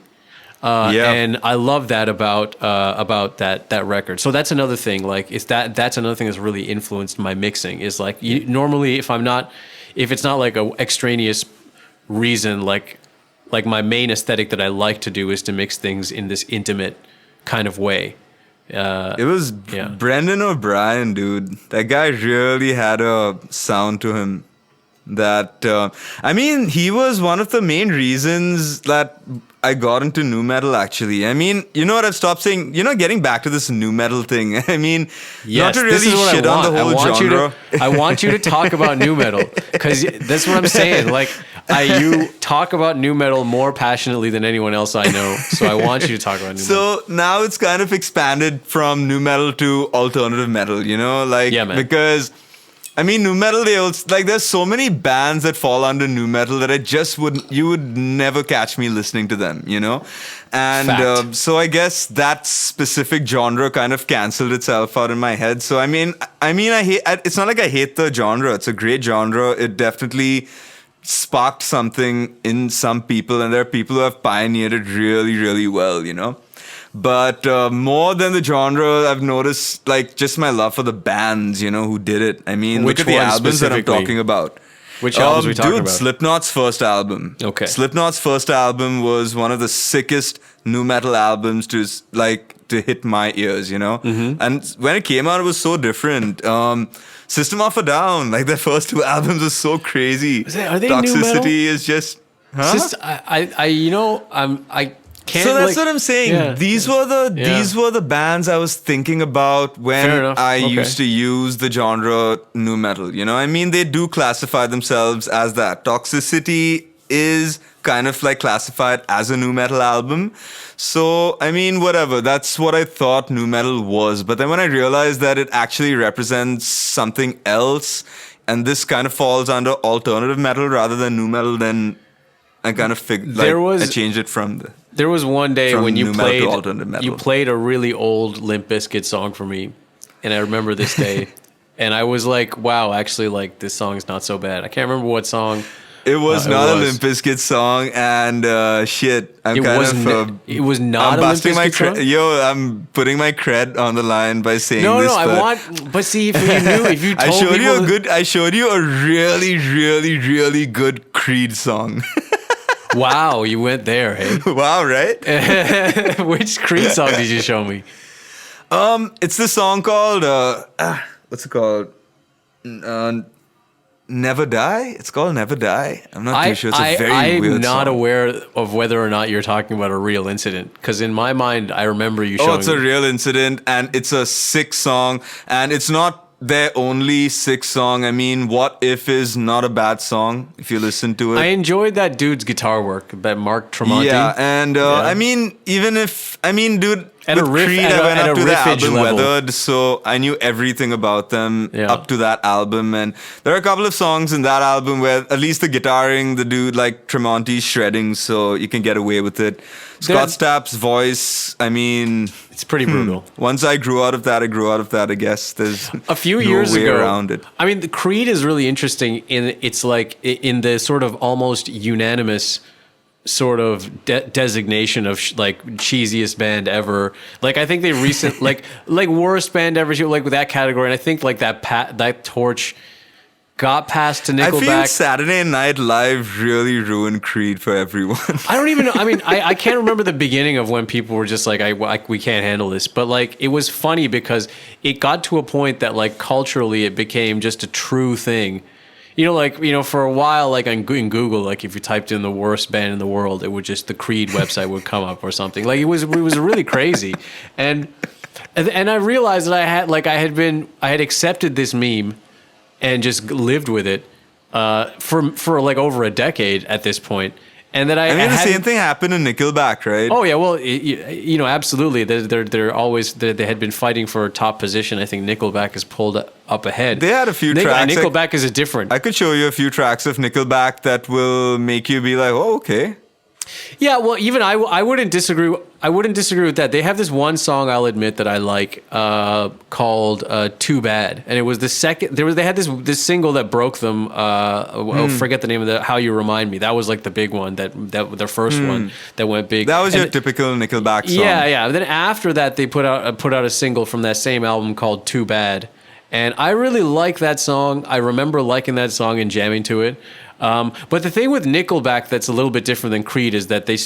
And I love that about that record. So that's another thing. Like that's another thing that's really influenced my mixing. Is like normally if it's not like a extraneous reason, like my main aesthetic that I like to do is to mix things in this intimate kind of way. It was Brendan O'Brien, dude. That guy really had a sound to him. That I mean, he was one of the main reasons that I got into nu metal, actually. I mean, you know what, I've stopped saying, getting back to this nu metal thing. I mean, not to really shit on the whole genre. I want you to talk about nu metal, because that's what I'm saying. Like, you talk about nu metal more passionately than anyone else I know. So I want you to talk about nu metal. So now it's kind of expanded from nu metal to alternative metal, because I mean, nu metal, there's so many bands that fall under nu metal that you would never catch me listening to them, And so I guess that specific genre kind of canceled itself out in my head. So I mean, it's not like I hate the genre. It's a great genre. It definitely sparked something in some people, and there are people who have pioneered it really, really well, But more than the genre, I've noticed like just my love for the bands, who did it. I mean, Which look at the ones albums that I'm specifically? talking about. Which albums are we talking dude, about? Slipknot's first album. Okay. Slipknot's first album was one of the sickest nu metal albums to hit my ears, Mm-hmm. And when it came out, it was so different. System of a Down, like their first two albums are so crazy. Are they nu metal? Toxicity is just. Huh? Just I can't. So that's like- what I'm saying. Yeah. These were the bands I was thinking about Fair when enough. I Okay. used to use the genre nu metal. I mean, they do classify themselves as that. Toxicity is kind of like classified as a nu metal album. So, I mean, whatever. That's what I thought nu metal was. But then when I realized that it actually represents something else, and this kind of falls under alternative metal rather than nu metal, then I kind of I changed it from the. There was one day From when nu metal to alternative metal. you played a really old Limp Bizkit song for me, and I remember this day, and I was like, "Wow, actually, like this song is not so bad." I can't remember what song. It was It not was. a Limp Bizkit song, and shit, I'm It kind wasn't. of. It was I'm not a Limp busting my Bizkit song. Yo, I'm putting my cred on the line by saying No, this. no, I but want. But see, if you I told showed you people, I showed you a really, really, really good Creed song. wow, you went there, hey. Wow, right? Which Creed song did you show me? It's the song called what's it called? Never Die. It's called Never Die. I'm not too sure. It's a very weird I'm not song. aware of whether or not you're talking about a real incident, because in my mind, I remember you showing. Oh, it's a real incident, and it's a sick song, and it's not their only sick song. I mean, What If is not a bad song if you listen to it. I enjoyed that dude's guitar work, that Mark Tremonti. Yeah, and I mean, dude, At a with riff- Creed, at a- I went at up a to the riffage album level. Weathered, so I knew everything about them Yeah. up to that album. And there are a couple of songs in that album where at least the guitaring, the dude like Tremonti's shredding, so you can get away with it. Scott Stapp's voice, I mean, It's pretty brutal. once I grew out of that, I guess. There's A few no years way ago, around it. I mean, the Creed is really interesting in it's like in the sort of almost unanimous sort of designation of like cheesiest band ever. Like I think they like worst band ever, like with that category. And I think like that torch got passed to I feel Nickelback. Saturday Night Live really ruined Creed for everyone. I don't even know. I mean, I can't remember the beginning of when people were just like, we can't handle this. But like, it was funny because it got to a point that like culturally it became just a true thing. For a while, like in Google, like if you typed in the worst band in the world, it would just, the Creed website would come up or something. Like it was really crazy. And I realized that I had accepted this meme and just lived with it for like over a decade at this point. And that I mean, the same thing happened in Nickelback, right? Oh yeah, well, absolutely. They're always they had been fighting for a top position. I think Nickelback has pulled up ahead. They had a few tracks. Nickelback is a different. I could show you a few tracks of Nickelback that will make you be like, oh, okay. Yeah, well, even I wouldn't disagree. I wouldn't disagree with that. They have this one song I'll admit that I like called "Too Bad," and it was the second. They had this single that broke them. I forget the name of "How You Remind Me." That was like the big one that their first one that went big. That was your typical Nickelback song. Yeah. And then after that, they put out a single from that same album called "Too Bad," and I really like that song. I remember liking that song and jamming to it. But the thing with Nickelback that's a little bit different than Creed is that they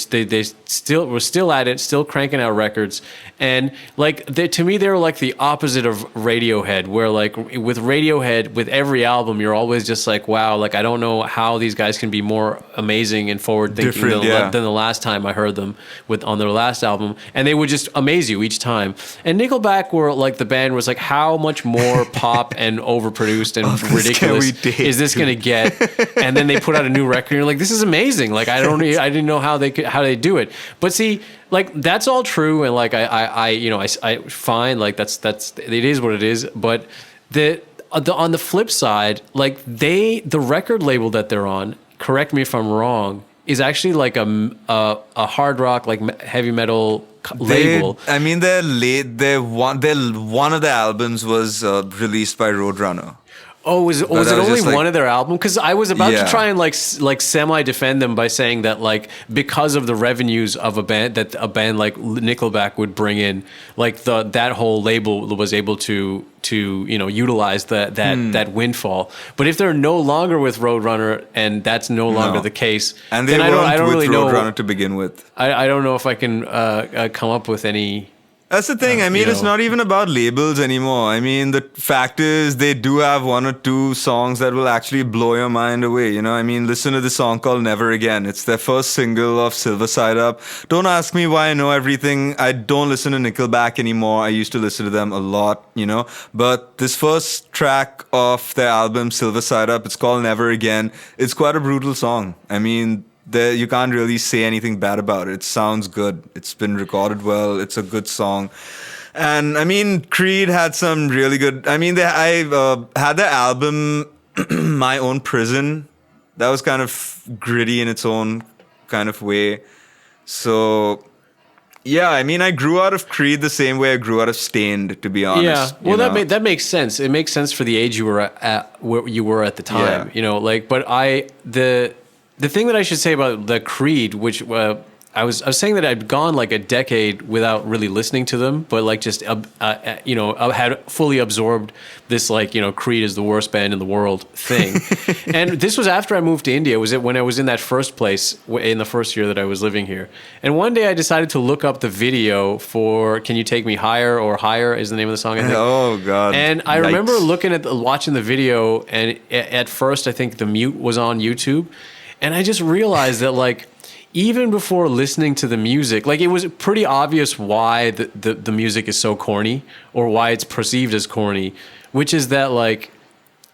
were still at it, still cranking out records, and like to me they were like the opposite of Radiohead, where like with Radiohead, with every album you're always just like, wow, like I don't know how these guys can be more amazing and forward thinking than the last time I heard them on their last album, and they would just amaze you each time. And Nickelback were like the band was like, how much more pop and overproduced and ridiculous is this going to get? And then they put out a new record and you're like, this is amazing. Like I didn't know how they do it. But see, like that's all true, and like I fine, like that's it is what it is. But on the flip side, like the record label that they're on, correct me if I'm wrong, is actually like a hard rock, like heavy metal label. I mean, one of the albums was released by Roadrunner. Was it only just like, one of their albums? Because I was about Yeah. to try and like semi defend them by saying that like because of the revenues of a band that a band like Nickelback would bring in, like that whole label was able to utilize that windfall. But if they're no longer with Roadrunner and that's no longer No. the case, And they then weren't I don't with really Roadrunner know. to begin with. I don't know if I can come up with any. That's the thing. I mean, it's not even about labels anymore. I mean, the fact is they do have one or two songs that will actually blow your mind away. You know, I mean, listen to the song called Never Again. It's their first single of Silver Side Up. Don't ask me why I know everything. I don't listen to Nickelback anymore. I used to listen to them a lot, you know. But this first track of their album, Silver Side Up, it's called Never Again. It's quite a brutal song. I mean, you can't really say anything bad about it. It sounds good. It's been recorded well. It's a good song. And I mean, Creed had some really good. I mean, I had their album, My Own Prison. That was kind of gritty in its own kind of way. So, yeah, I mean, I grew out of Creed the same way I grew out of Stained, to be honest. Yeah, well, that makes sense. It makes sense for the age you were at where you were at the time. Yeah. You know, like, but the thing that I should say about the Creed, which I was saying that I'd gone like a decade without really listening to them, but like just I had fully absorbed this like Creed is the worst band in the world thing. And this was after I moved to India. Was it when I was in that first place in the first year that I was living here? And one day I decided to look up the video for "Can You Take Me Higher" or "Higher" is the name of the song, I think. Oh God! And I remember watching the video, and at first I think the mute was on YouTube. And I just realized that, like, even before listening to the music, like, it was pretty obvious why the music is so corny, or why it's perceived as corny, which is that, like,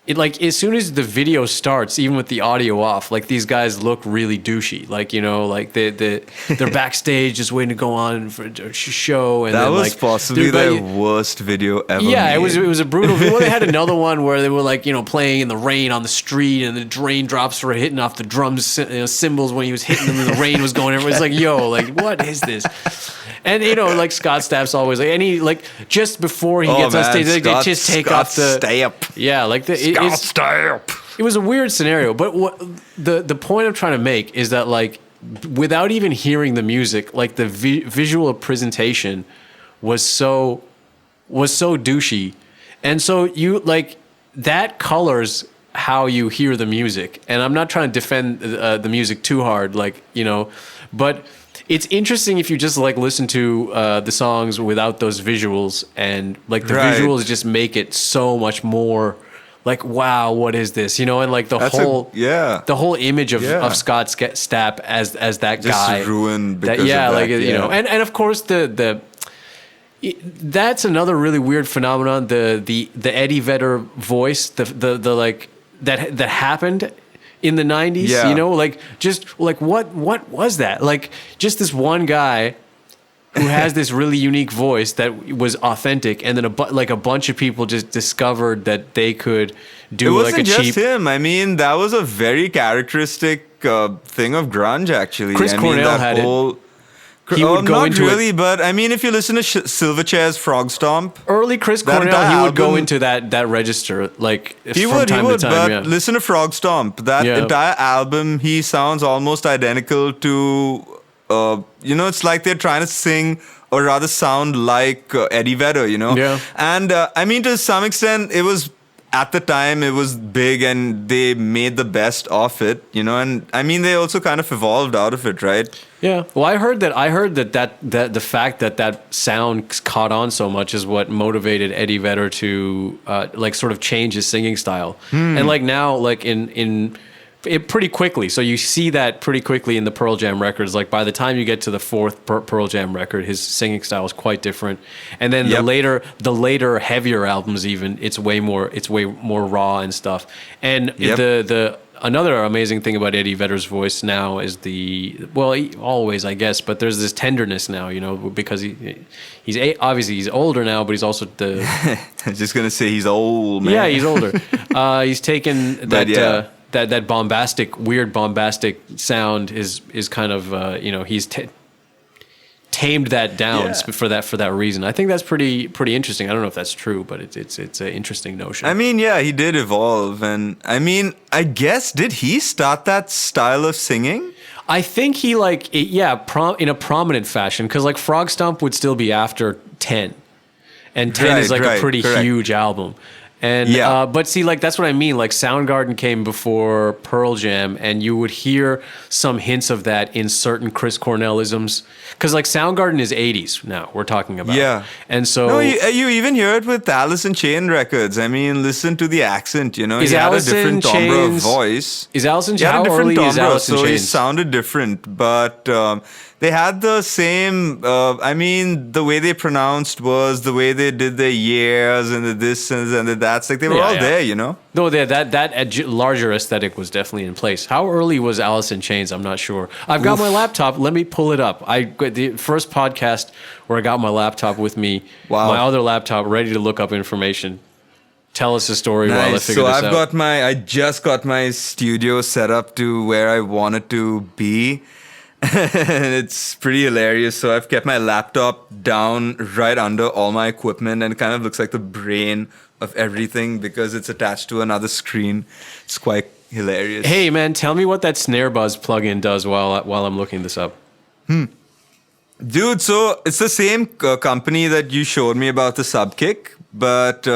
as soon as the video starts, even with the audio off, like, these guys look really douchey. Like, like they're backstage just waiting to go on for a show. And that then, was like, possibly their worst video ever. Yeah, made. it was a brutal video. Well, they had another one where they were like, playing in the rain on the street, and the raindrops were hitting off the drums cymbals when he was hitting them, and the rain was going. Everyone's like, "Yo, like, what is this?" And like Scott Stapp's always like, just before he gets on stage, they just take off the Stapp. Like it was a weird scenario. But what the point I'm trying to make is that, like, without even hearing the music, like, the visual presentation was so douchey, and so you like that colors how you hear the music. And I'm not trying to defend the music too hard, like, but it's interesting if you just like listen to the songs without those visuals, and like the visuals just make it so much more like, wow, what is this? And like the whole image of Scott Stapp as that just guy ruined because of yeah, that, like and of course that's another really weird phenomenon. The Eddie Vedder voice, the like that happened in the 90s, like just like what was that? Like just this one guy who has this really unique voice that was authentic, and then a bunch of people just discovered that they could do like a cheap. It wasn't just him. I mean, that was a very characteristic thing of grunge, actually. Chris Cornell had it. He would go not into really, but I mean, if you listen to Silverchair's Frog Stomp, early Chris Cornell, he would go into that register, like from time to time. But listen to Frog Stomp. That entire album, he sounds almost identical to. It's like they're trying to sing or rather sound like Eddie Vedder, Yeah. And I mean, to some extent, it was. At the time, it was big, and they made the best of it, and I mean, they also kind of evolved out of it, right? Yeah. Well, I heard that the fact that sound caught on so much is what motivated Eddie Vedder to like sort of change his singing style, and like now, like in it pretty quickly. So you see that pretty quickly in the Pearl Jam records. Like by the time you get to the fourth Pearl Jam record, his singing style is quite different. And then the later heavier albums, even it's way more raw and stuff. And the another amazing thing about Eddie Vedder's voice now is always, I guess, but there's this tenderness now, because he's obviously he's older now, but he's also the. I was just gonna say he's old, man. Yeah, he's older. He's taken that. That bombastic sound is kind of he's tamed that down Yeah. for that reason. I think that's pretty interesting. I don't know if that's true, but it's an interesting notion. I mean, yeah, he did evolve, and I mean, I guess did he start that style of singing? I think he in a prominent fashion, because like Frog Stomp would still be after 10, and 10 is like a pretty correct. huge album. And but see, like that's what I mean. Like Soundgarden came before Pearl Jam, and you would hear some hints of that in certain Chris Cornell-isms. Because like Soundgarden is 80s now. We're talking about. Yeah. And so No, you even hear it with Alice in Chain records. I mean, listen to the accent. You know, Is he had a Alice in different timbre of Chains- voice. is Alice in He had a How different early is timbre, Alice in so he Chains? sounded different, but. They had the same, I mean, the way they pronounced was the way they did their years and the this and the that's. Like, they were all there, you know? No, that larger aesthetic was definitely in place. How early was Alice in Chains? I'm not sure. I've got my laptop. Let me pull it up. The first podcast where I got my laptop with me, my other laptop, ready to look up information. Tell us a story while I figure this out. I just got my studio set up to where I want it to be. And it's pretty hilarious. So I've kept my laptop down right under all my equipment, and it kind of looks like the brain of everything because it's attached to another screen. It's quite hilarious. Hey man, tell me what that Snare Buzz plugin does while I'm looking this up. Dude, so it's the same company that you showed me about the Subkick, but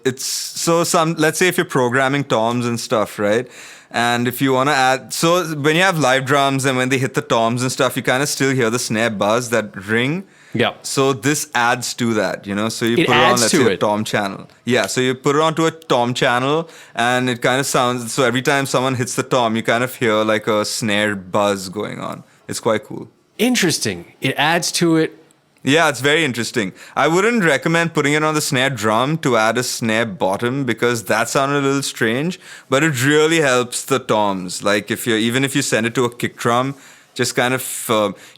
it's so let's say if you're programming toms and stuff, right? And if you want to add, so when you have live drums and when they hit the toms and stuff, you kind of still hear the snare buzz, that ring. Yeah. So this adds to that, you know. So you put it on, adds let's to say, a it. tom channel. Yeah. So you put it onto a tom channel, and it kind of sounds. So every time someone hits the tom, you kind of hear like a snare buzz going on. It's quite cool. Interesting. It adds to it. Yeah, it's very interesting. I wouldn't recommend putting it on the snare drum to add a snare bottom because that sounded a little strange, but it really helps the toms. Like if you send it to a kick drum, just kind of,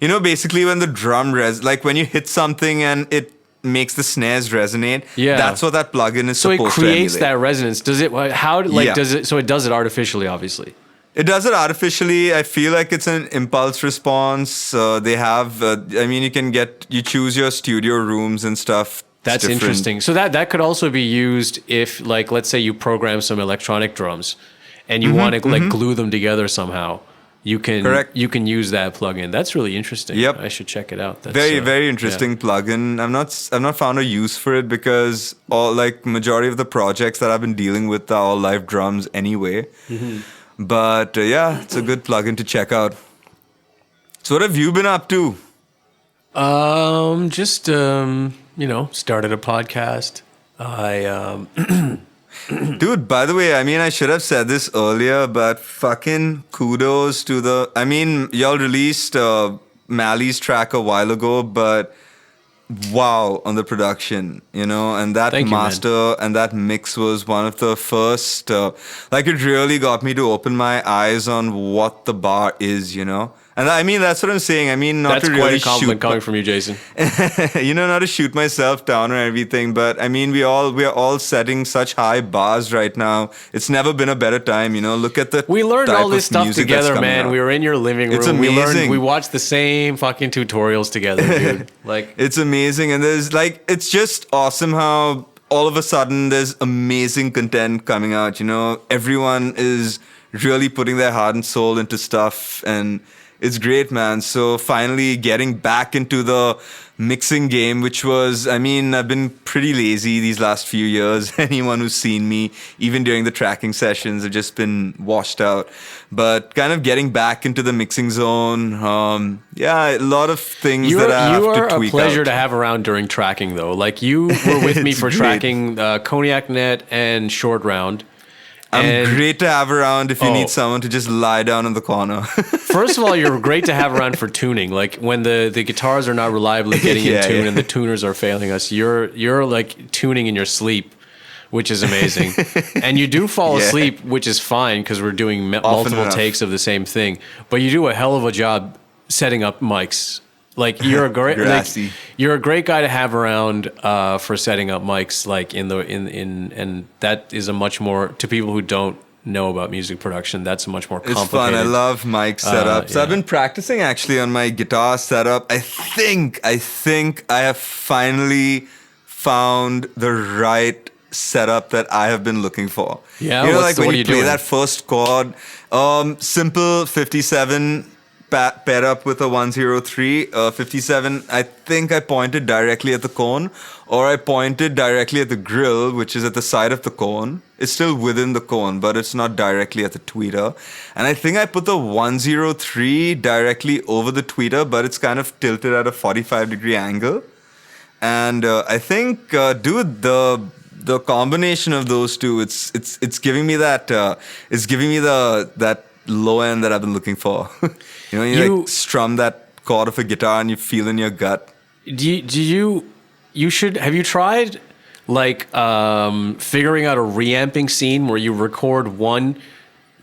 basically when the drum like when you hit something and it makes the snares resonate, that's what that plugin is supposed to emulate. So it creates that resonance. Does it, does it, so it does it artificially, obviously. It does it artificially. I feel like it's an impulse response. They have, you choose your studio rooms and stuff. That's interesting. So that could also be used if, like, let's say you program some electronic drums and you want to like glue them together somehow. You can use that plugin. That's really interesting. Yep. I should check it out. That's very interesting plugin. I've not found a use for it because majority of the projects that I've been dealing with are all live drums anyway. But it's a good plugin to check out. So what have you been up to? Just started a podcast. Dude, by the way, I should have said this earlier, but fucking kudos to y'all released Mali's track a while ago, but wow on the production, and that master and that mix was one of the first, it really got me to open my eyes on what the bar is, And that's what I'm saying. Not that's to quite really a compliment coming from you, Jason. Not to shoot myself down or everything, but we are all setting such high bars right now. It's never been a better time. Look at the we learned all this stuff together, man. Out. We were in your living room. It's amazing. We watched the same fucking tutorials together, dude. It's amazing, and it's just awesome how all of a sudden there's amazing content coming out. Everyone is really putting their heart and soul into stuff, and it's great, man. So finally getting back into the mixing game, which was, I've been pretty lazy these last few years. Anyone who's seen me, even during the tracking sessions, have just been washed out. But kind of getting back into the mixing zone. A lot of things that I have to tweak out. You are a pleasure to have around during tracking, though. Like, you were with me for tracking Cognac Net and Short Round. I'm great to have around if you need someone to just lie down in the corner. First of all, you're great to have around for tuning. Like when the guitars are not reliably getting in tune and the tuners are failing us, you're like tuning in your sleep, which is amazing. And you do fall asleep, which is fine because we're doing multiple takes of the same thing. But you do a hell of a job setting up mics. Like you're a great, you're a great guy to have around for setting up mics. Like and that is a much more to people who don't know about music production. That's much more It's complicated. fun. I love mic setups. yeah. I've been practicing actually on my guitar setup. I think I have finally found the right setup that I have been looking for. Yeah, you know, what when are you you play doing? that first chord, simple 57 paired up with a 103. 57, I think I pointed directly at the cone, or I pointed directly at the grill, which is at the side of the cone. It's still within the cone, but it's not directly at the tweeter. And I think I put the 103 directly over the tweeter, but it's kind of tilted at a 45-degree angle. And I think, dude, the combination of those two, it's giving me that that low end that I've been looking for. You like strum that chord of a guitar and you feel in your gut. You should have you tried like figuring out a reamping scene where you record one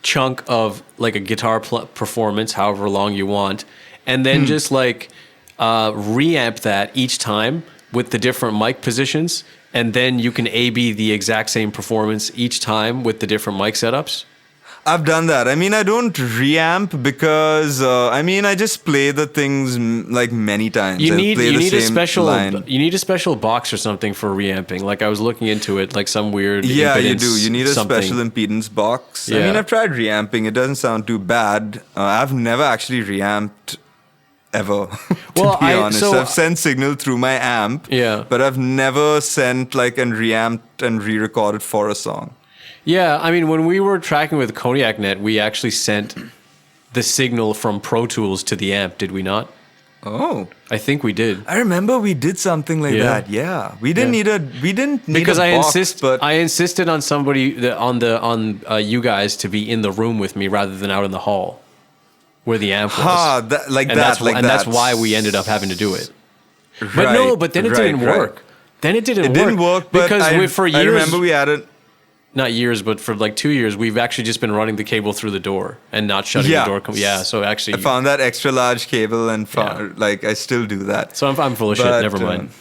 chunk of like a guitar performance, however long you want, and then just like reamp that each time with the different mic positions, and then you can A/B the exact same performance each time with the different mic setups? I've done that. I mean, I don't reamp because I just play the things like many times. You need a special line. you need a special box or something for reamping. Like I was looking into it, like some weird Yeah, you impedance do. You need a something. special impedance box. Yeah. I mean, I've tried reamping. It doesn't sound too bad. I've never actually reamped ever. To be honest, I've sent signal through my amp. Yeah. But I've never sent like and reamped and re-recorded for a song. Yeah, I mean, when we were tracking with Cognac Net, we actually sent the signal from Pro Tools to the amp, did we not? Oh, I think we did. I remember we did something like that. Yeah, we didn't need because a box, I insisted on somebody on you guys to be in the room with me rather than out in the hall where the amp was. That's why we ended up having to do it. But then it didn't work. Then it didn't work. It didn't work because for years, I remember we had it. Not years, but for like 2 years, we've actually just been running the cable through the door and not shutting the door. Yeah, so actually... I found that extra large cable and I still do that. So I'm full of shit, never mind.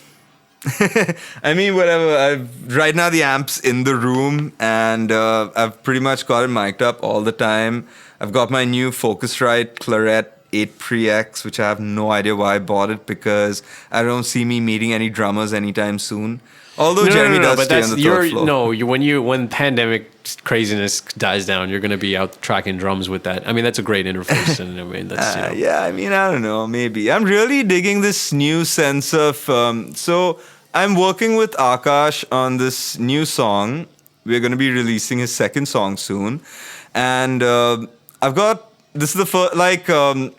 I mean, whatever. Right now the amp's in the room and I've pretty much got it mic'd up all the time. I've got my new Focusrite Claret 8 Pre-X, which I have no idea why I bought it because I don't see me meeting any drummers anytime soon. Although Jeremy does stay on the third floor. No, when pandemic craziness dies down, you're going to be out tracking drums with that. I mean, that's a great interface. And I mean, that's, Yeah, I mean, I don't know, maybe. I'm really digging this new sense of... so I'm working with Akash on this new song. We're going to be releasing his second song soon. And I've got... This is the first,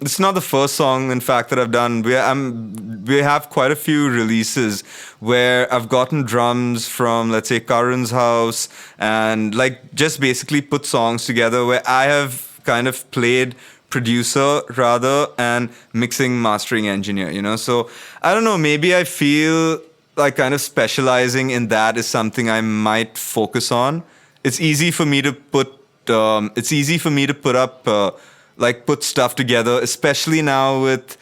this is not the first song, in fact, that I've done. We have quite a few releases where I've gotten drums from, let's say, Karun's house and just basically put songs together where I have kind of played producer rather and mixing, mastering engineer, you know? So I don't know, maybe I feel like kind of specializing in that is something I might focus on. It's easy for me to put up put stuff together, especially now with,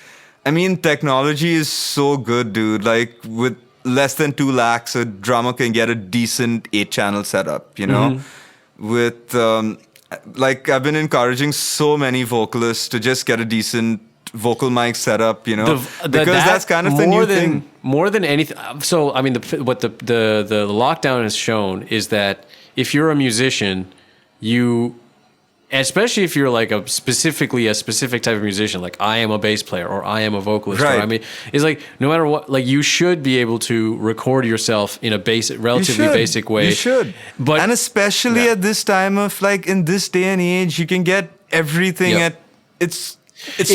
I mean, technology is so good, dude. Like with less than 2 lakhs, a drummer can get a decent 8-channel setup, you know? With, I've been encouraging so many vocalists to just get a decent vocal mic setup, you know? Because that's kind of the new thing. More than anything. So, I mean, what the lockdown has shown is that if you're a musician, especially if you're like a specific type of musician, like I am a bass player or I am a vocalist, right. Or I mean, it's like no matter what, like you should be able to record yourself in a relatively basic way. You should, and especially at this time of in this day and age, you can get everything It's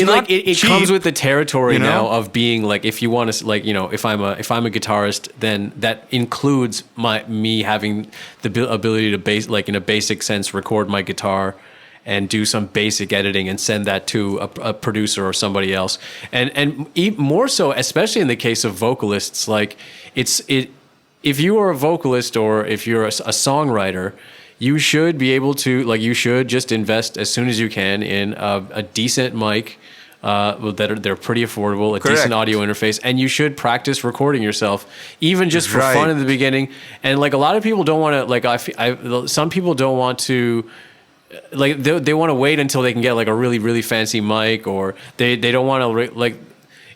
not it cheap, comes with the territory, you know? Now of being like, if you want to, if I'm a guitarist, then that includes me having the ability to in a basic sense record my guitar and do some basic editing and send that to a producer or somebody else. And even more so, especially in the case of vocalists, if you are a vocalist or if you're a songwriter, you should be able to, you should just invest as soon as you can in a decent mic, they're pretty affordable, decent audio interface, and you should practice recording yourself, even just for fun in the beginning. And a lot of people don't want to, some people don't want to like they want to wait until they can get like a really, really fancy mic, or they don't want to like,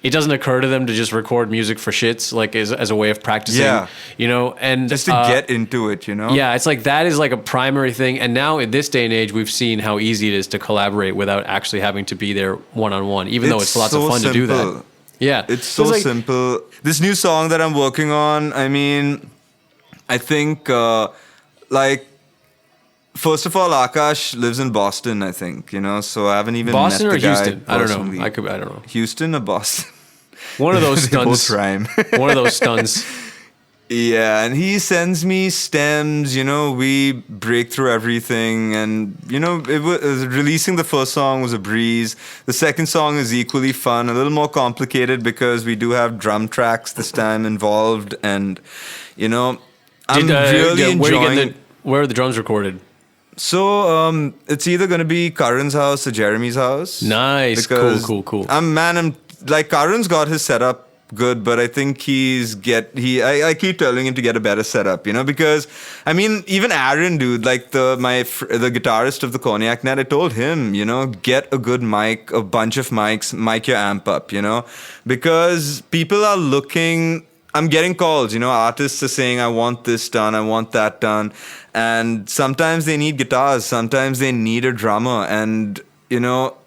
it doesn't occur to them to just record music for shits, like as a way of practicing, and just to get into it, Yeah, it's like that is like a primary thing. And now in this day and age, we've seen how easy it is to collaborate without actually having to be there one-on-one, even though it's lots of fun to do that. Yeah. It's so simple. This new song that I'm working on, I mean, I think, first of all, Akash lives in Boston, I think, so I haven't even Boston met the or guy Houston? personally. I don't know. I don't know. Houston or Boston? One of those They both stunts. rhyme. One of those stunts. Yeah, and he sends me stems, we break through everything, and, it was, releasing the first song was a breeze. The second song is equally fun, a little more complicated because we do have drum tracks this time involved, and, I'm really enjoying... Where are the drums recorded? So, it's either going to be Karan's house or Jeremy's house. Nice, cool. I'm like, Karan's got his setup good, but I think I keep telling him to get a better setup, because, I mean, even Aaron, dude, like the guitarist of the Cognac Net, I told him, get a good mic, a bunch of mics, mic your amp up, because people are looking... I'm getting calls, artists are saying, I want this done, I want that done. And sometimes they need guitars, sometimes they need a drummer. And,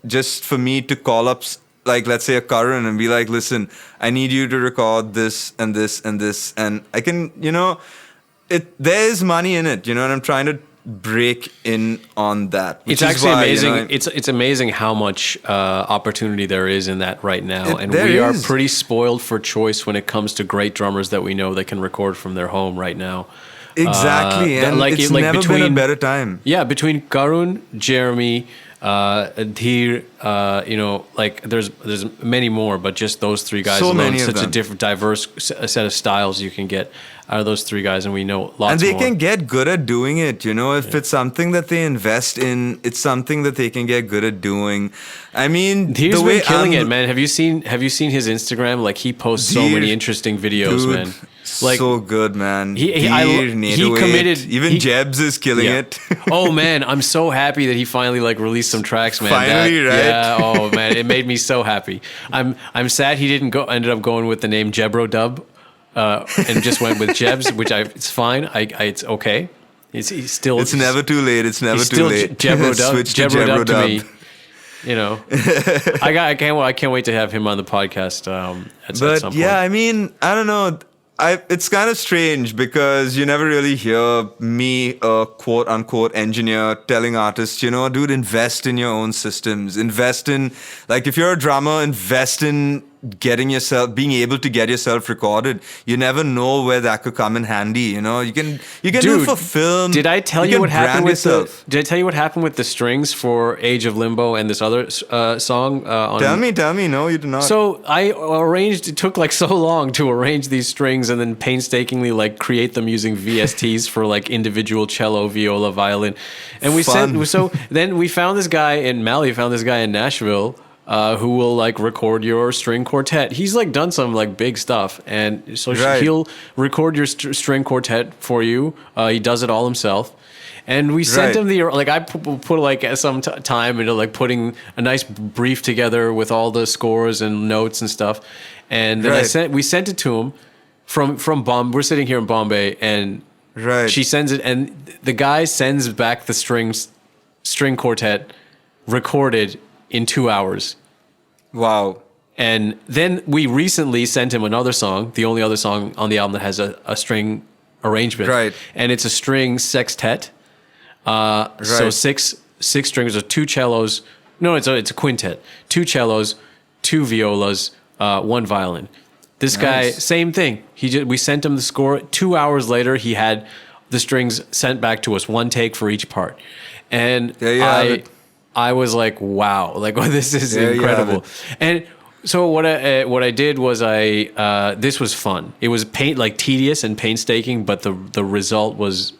just for me to call up, like, let's say a Karan and be like, listen, I need you to record this and this and this. And I can, there's money in it, and I'm trying to break in on that. It's actually amazing. It's amazing how much opportunity there is in that right now, and we are pretty spoiled for choice when it comes to great drummers that we know that can record from their home right now. Exactly, and it's never been a better time. Yeah, between Karun, Jeremy, Dheer, there's many more, but just those three guys alone, such a different, diverse set of styles you can get out of those three guys, and we know lots more. And they can get good at doing it, if it's something that they invest in, it's something that they can get good at doing. I mean, Dheer's been killing it, man. Have you seen his Instagram? Like, he posts so many interesting videos, dude, man. Like, so good, man. He committed. Even Jebs is killing it. Oh man, I'm so happy that he finally released some tracks, man. Finally, right? Yeah. Oh man, it made me so happy. I'm sad he ended up going with the name Jebro Dub, and just went with Jebs, which it's fine. It's okay. He's still. It's never too late. It's never too late. Jebro Dub. Switch to Jebro Dub to me. Dub. I can't wait to have him on the podcast. At some point. Yeah, I mean, I don't know. It's kind of strange because you never really hear me, a quote unquote engineer, telling artists, dude, invest in your own systems. Invest in, like, if you're a drummer, invest in being able to get yourself recorded. You never know where that could come in handy. You can do it for film. Did I tell you what happened with the strings for Age of Limbo and this other song? Tell me. No, you did not. So it took so long to arrange these strings and then painstakingly create them using VSTs for individual cello, viola, violin. And then we found this guy in Nashville, who will record your string quartet. He's done some big stuff, and so he'll record your string quartet for you. He does it all himself, and we sent him I put some time into putting a nice brief together with all the scores and notes and stuff, and then we sent it to him from Bombay. We're sitting here in Bombay, and she sends it, and the guy sends back the string quartet recorded in 2 hours. Wow. And then we recently sent him another song, the only other song on the album that has a string arrangement. Right. And it's a string sextet. So six strings, or two cellos. No, it's a quintet. 2 cellos, 2 violas, 1 violin. This guy, same thing. We sent him the score. 2 hours later, he had the strings sent back to us, 1 take for each part. And I was like, wow, this is incredible. And so what I did was this was fun. It was tedious and painstaking, but the result was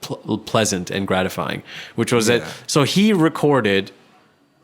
pleasant and gratifying, which was that. So he recorded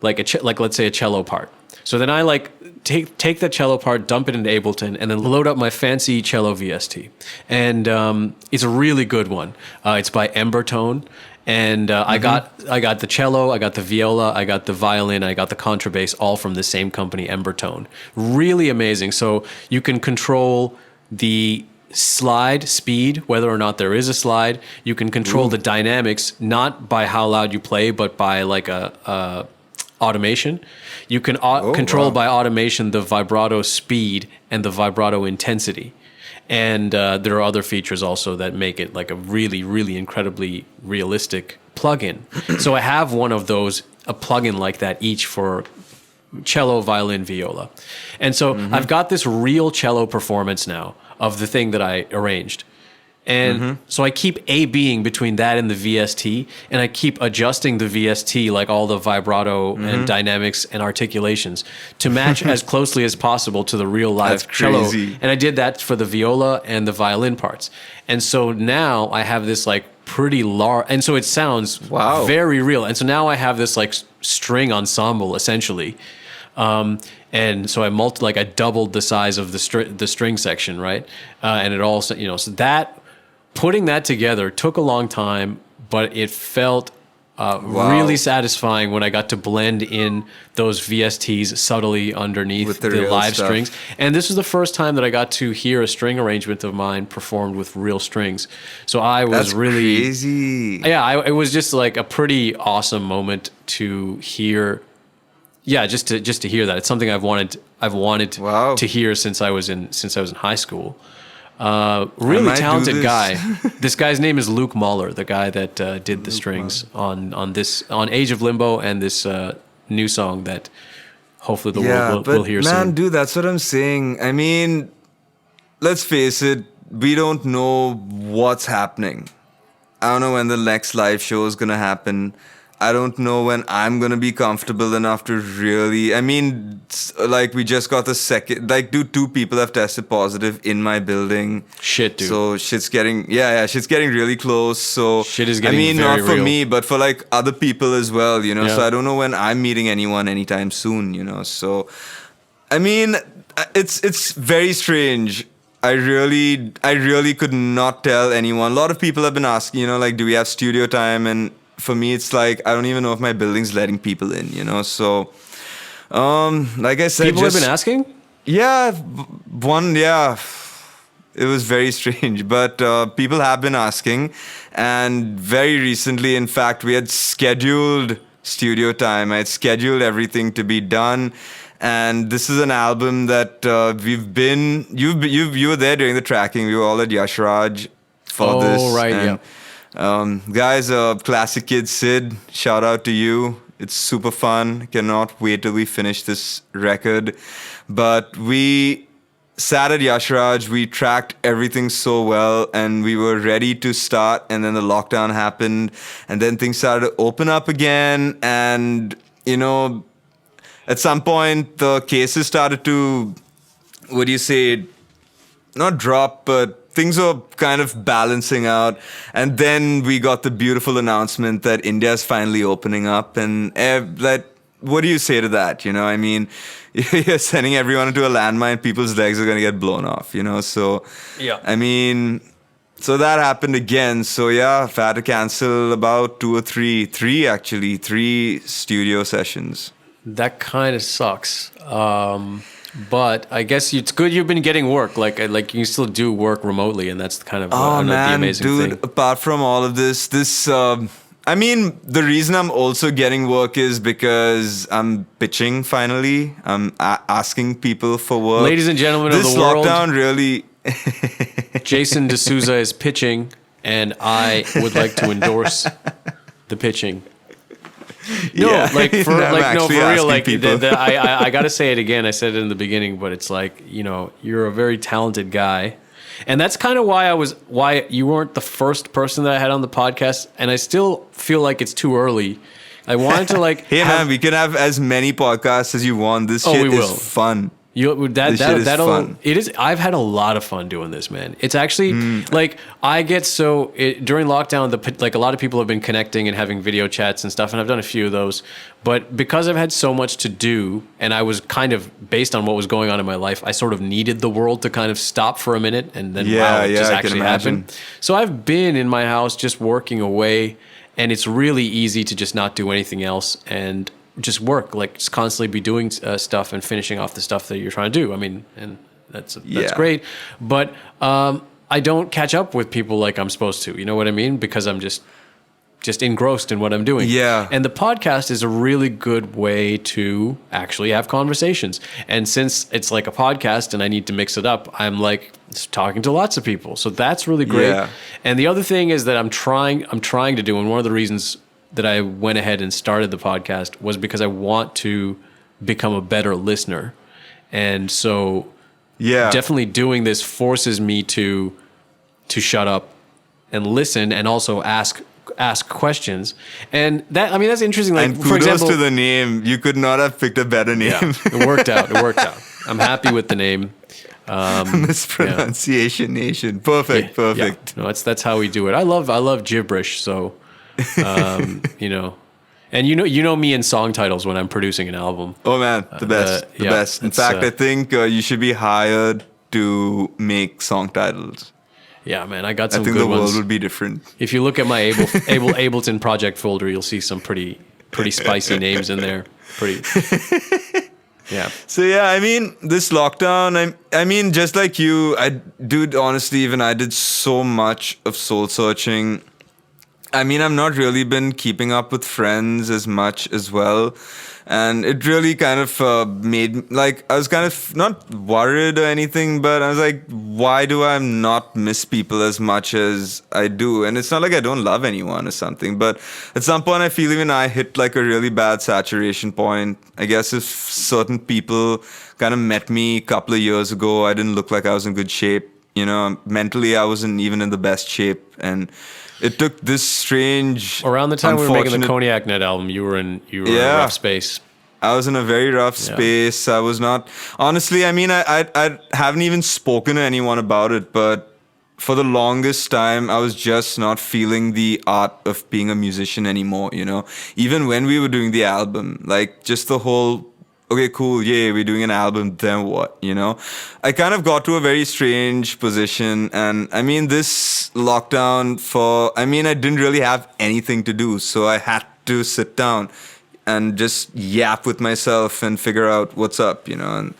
like let's say a cello part. So then I like take the cello part, dump it into Ableton, and then load up my fancy cello VST. And it's a really good one. It's by Embertone. And I got the cello, I got the viola, I got the violin, I got the contrabass, all from the same company, Embertone. Really amazing. So you can control the slide speed, whether or not there is a slide. You can control the dynamics, not by how loud you play, but by like a automation. You can control by automation the vibrato speed and the vibrato intensity. And there are other features also that make it like a really, really incredibly realistic plugin. So I have one of those, a plugin like that, each for cello, violin, viola. And so I've got this real cello performance now of the thing that I arranged. And so I keep A-Bing between that and the VST, and I keep adjusting the VST, like all the vibrato and dynamics and articulations, to match as closely as possible to the real live cello. And I did that for the viola and the violin parts. And so now I have this like pretty large, and so it sounds very real. And so now I have this like string ensemble essentially. And so I doubled the size of the string section, right? And it also, so that, putting that together took a long time, but it felt really satisfying when I got to blend in those VSTs subtly underneath with the live stuff. strings. And this was the first time that I got to hear a string arrangement of mine performed with real strings. So I was really crazy. Yeah, it was just like a pretty awesome moment to hear. Yeah, just to hear that. It's something I've wanted to hear since I was in high school. Really talented guy. This guy's name is Luke Mahler, the guy that did the strings on Age of Limbo and this new song that hopefully the world will hear soon. Man, dude, that's what I'm saying. I mean, let's face it, we don't know what's happening. I don't know when the next live show is gonna happen. I don't know when I'm going to be comfortable enough to really... I mean, like, we just got the second... Like, dude, 2 people have tested positive in my building. Shit, dude. So, shit's getting... Yeah, shit's getting really close. So, shit is getting very not for real. me, but for, like, other people as well, Yeah. So, I don't know when I'm meeting anyone anytime soon, So, I mean, it's very strange. I really could not tell anyone. A lot of people have been asking, like, do we have studio time? And... For me, it's like, I don't even know if my building's letting people in, So, like I said... People have been asking? Yeah, it was very strange. But people have been asking. And very recently, in fact, we had scheduled studio time. I had scheduled everything to be done. And this is an album that we've been... You were there during the tracking. We were all at Yash Raj for this. Oh, right, and, guys, Classic Kid Sid, shout out to you. It's super fun. Cannot wait till we finish this record. But we sat at Yash Raj, we tracked everything so well, and we were ready to start, and then the lockdown happened, and then things started to open up again, and, at some point, the cases started to, not drop, but things were kind of balancing out. And then we got the beautiful announcement that India's finally opening up. And what do you say to that? I mean, you're sending everyone into a landmine, people's legs are going to get blown off, So, yeah. I mean, so that happened again. So, yeah, I've had to cancel about 2 or 3 studio sessions. That kind of sucks. But I guess it's good you've been getting work. Like you can still do work remotely, and that's kind of the amazing dude, thing. Apart from all of this, I mean, the reason I'm also getting work is because I'm pitching finally. I'm asking people for work. Ladies and gentlemen of the world, this lockdown really... Jason D'Souza is pitching, and I would like to endorse the pitching. No, Yeah. for real. Like, people. I gotta say it again. I said it in the beginning, but it's like, you're a very talented guy, and that's kind of why you weren't the first person that I had on the podcast, and I still feel like it's too early. I wanted to Hey man, we can have as many podcasts as you want. This shit is fun. This shit is fun. It is. I've had a lot of fun doing this, man. It's actually like I get during lockdown. Like a lot of people have been connecting and having video chats and stuff, and I've done a few of those. But because I've had so much to do, and I was kind of based on what was going on in my life, I sort of needed the world to kind of stop for a minute, and then it just actually happened. So I've been in my house just working away, and it's really easy to just not do anything else and just work, like just constantly be doing stuff and finishing off the stuff that you're trying to do. I mean, and that's great. But I don't catch up with people like I'm supposed to. You know what I mean? Because I'm just engrossed in what I'm doing. Yeah. And the podcast is a really good way to actually have conversations. And since it's like a podcast and I need to mix it up, I'm like talking to lots of people. So that's really great. Yeah. And the other thing is that I'm trying to do, and one of the reasons that I went ahead and started the podcast was because I want to become a better listener. And so definitely doing this forces me to shut up and listen and also ask questions. And that, I mean, that's interesting. Like, and kudos for example, to the name. You could not have picked a better name. Yeah, it worked out. I'm happy with the name. Mispronunciation Nation. Perfect. Yeah. No, that's how we do it. I love gibberish. So, you know, and you know me in song titles when I'm producing an album. Oh man, the best. In fact, I think you should be hired to make song titles. Yeah, man, I got some good ones. I think the world would be different. If you look at my Ableton project folder, you'll see some pretty spicy names in there. Yeah. So yeah, I mean, this lockdown, I mean, just like you, honestly, even I did so much of soul searching. I mean, I've not really been keeping up with friends as much as well. And it really kind of made, like, I was kind of not worried or anything, but I was like, why do I not miss people as much as I do? And it's not like I don't love anyone or something, but at some point I feel even I hit like a really bad saturation point. I guess if certain people kind of met me a couple of years ago, I didn't look like I was in good shape. You know, mentally I wasn't even in the best shape. And it took this strange, around the time we were making the Cognac Net album, you were in a rough space. I was in a very rough space. I was not, honestly, I mean, I haven't even spoken to anyone about it, but for the longest time, I was just not feeling the art of being a musician anymore, you know? Even when we were doing the album, like just the whole, okay, cool, yeah, we're doing an album, then what, you know? I kind of got to a very strange position, and I mean, this lockdown I didn't really have anything to do, so I had to sit down and just yap with myself and figure out what's up, you know? And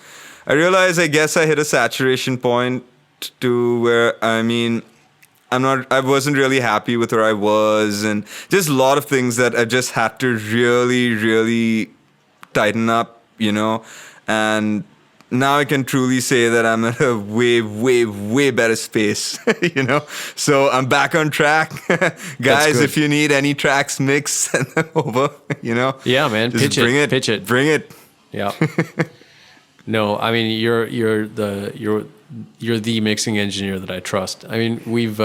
I realized, I guess I hit a saturation point to where, I mean, I wasn't really happy with where I was, and just a lot of things that I just had to really, really tighten up, you know? And now I can truly say that I'm at a way, way, way better space, you know? So I'm back on track. Guys, if you need any tracks mixed, send them over, you know? Yeah, man. Just pitch it. Bring it. Yeah. No, I mean, you're the mixing engineer that I trust. I mean, we've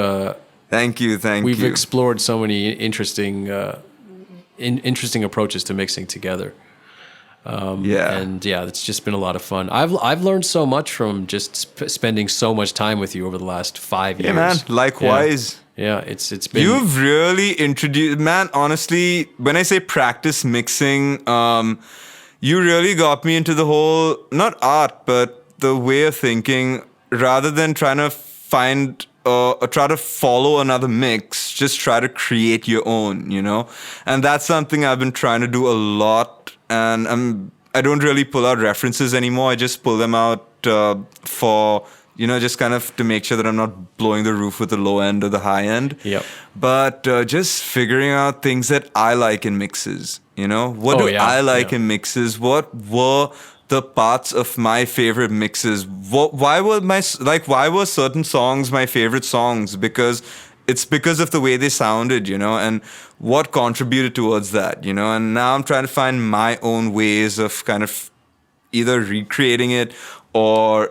thank you. We've explored so many interesting approaches to mixing together. And it's just been a lot of fun. I've learned so much from just spending so much time with you over the last 5 years. Yeah, man. Likewise. Yeah, it's been. You've really introduced, man. Honestly, when I say practice mixing, you really got me into the whole, not art, but the way of thinking. Rather than trying to find or try to follow another mix, just try to create your own, you know? And that's something I've been trying to do a lot. And I don't really pull out references anymore. I just pull them out for, you know, just kind of to make sure that I'm not blowing the roof with the low end or the high end. Yep. But just figuring out things that I like in mixes, you know? What do I like in mixes? What were the parts of my favorite mixes? Why were certain songs my favorite songs? Because of the way they sounded, you know, and what contributed towards that, you know. And now I'm trying to find my own ways of kind of either recreating it or,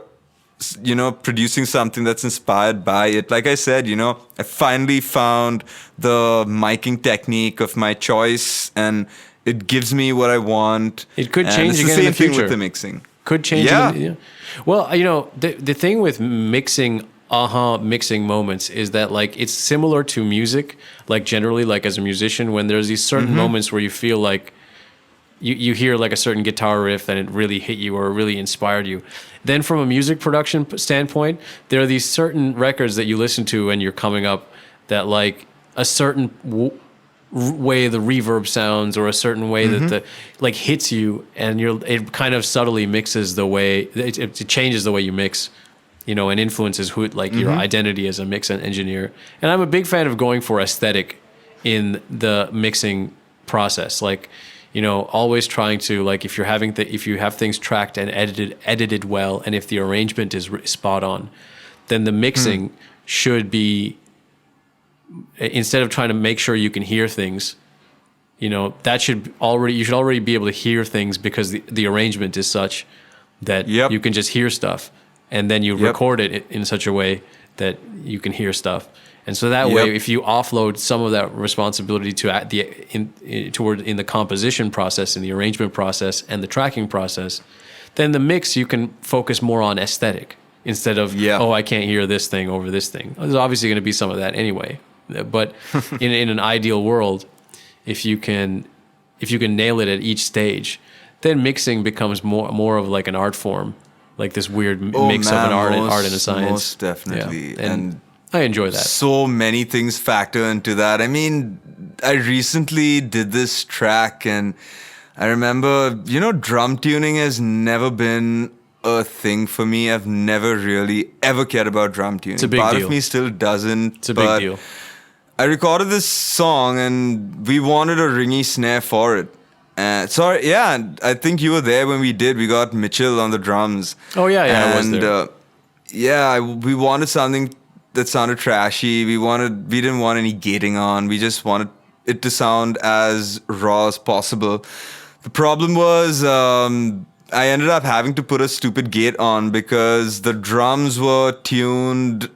you know, producing something that's inspired by it. Like I said, you know, I finally found the miking technique of my choice, and it gives me what I want. It could change again in the future. It's the same thing with the mixing. could change. Yeah. Well, the thing with mixing moments is that like it's similar to music. Like generally, like as a musician, when there's these certain moments where you feel like you hear like a certain guitar riff and it really hit you or really inspired you. Then from a music production standpoint, there are these certain records that you listen to and you're coming up that like a certain way the reverb sounds or a certain way that the like hits you, and it kind of subtly mixes the way it changes the way you mix, and influences who like your identity as a mix engineer. And I'm a big fan of going for aesthetic in the mixing process, like always trying to like if you have things tracked and edited well, and if the arrangement is spot on, then the mixing should be, instead of trying to make sure you can hear things, you should already be able to hear things because the arrangement is such that you can just hear stuff, and then you record it in such a way that you can hear stuff. And so that way, if you offload some of that responsibility in the composition process, in the arrangement process, and the tracking process, then the mix you can focus more on aesthetic instead of I can't hear this thing over this thing. There's obviously going to be some of that anyway. But in an ideal world, if you can nail it at each stage, then mixing becomes more of like an art form, like this weird mix of an art and a science. Most definitely, yeah. And I enjoy that. So many things factor into that. I mean, I recently did this track, and I remember, drum tuning has never been a thing for me. I've never really ever cared about drum tuning. It's a big deal. Part of me still doesn't. It's a big deal. I recorded this song and we wanted a ringy snare for it. I think you were there when we did. We got Mitchell on the drums. Oh yeah, I was there. We wanted something that sounded trashy. We didn't want any gating on. We just wanted it to sound as raw as possible. The problem was I ended up having to put a stupid gate on because the drums were tuned,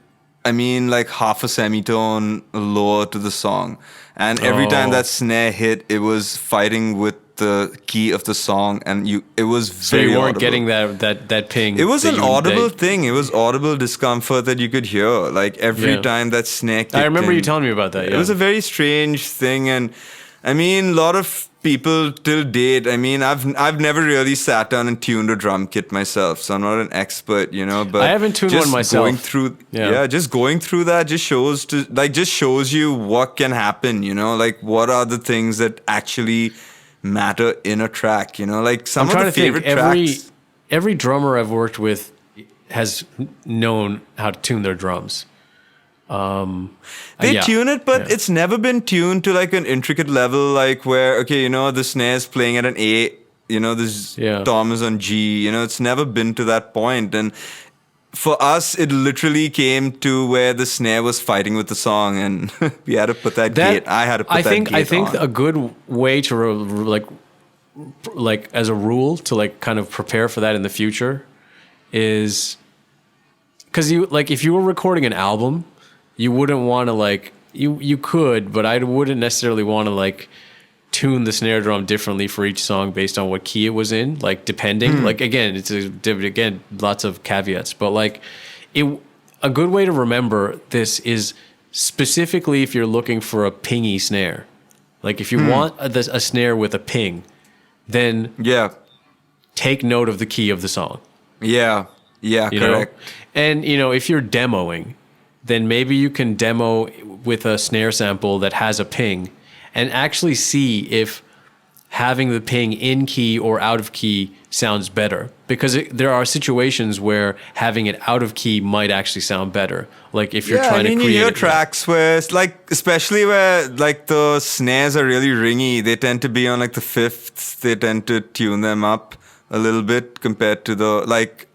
like half a semitone lower to the song. And every time that snare hit, it was fighting with the key of the song, and it was very So you weren't audible. getting that ping. It was an audible thing. It was audible discomfort that you could hear, like every time that snare kicked I remember in. you telling me about that. It was a very strange thing, and a lot of people till date. I've never really sat down and tuned a drum kit myself, so I'm not an expert, but I haven't tuned one myself. Just going through that just shows you what can happen, like what are the things that actually matter in a track, like some of the favorite tracks. Every drummer I've worked with has known how to tune their drums. They tune it, but it's never been tuned to like an intricate level, like where, the snare's playing at an A, this tom is on G, it's never been to that point. And for us, it literally came to where the snare was fighting with the song, and we had to put that gate. I had to put that gate on. I think a good way to like as a rule to like kind of prepare for that in the future is because if you were recording an album, you wouldn't want to like you could, but I wouldn't necessarily want to like tune the snare drum differently for each song based on what key it was in, like depending. Like again, it's lots of caveats, but like a good way to remember this is specifically if you're looking for a pingy snare. Like if you want a snare with a ping, then take note of the key of the song. Yeah, correct. And if you're demoing, then maybe you can demo with a snare sample that has a ping and actually see if having the ping in key or out of key sounds better. Because there are situations where having it out of key might actually sound better. Like if you're trying to create... you hear tracks where, especially where the snares are really ringy, they tend to be on the fifths, they tend to tune them up a little bit compared to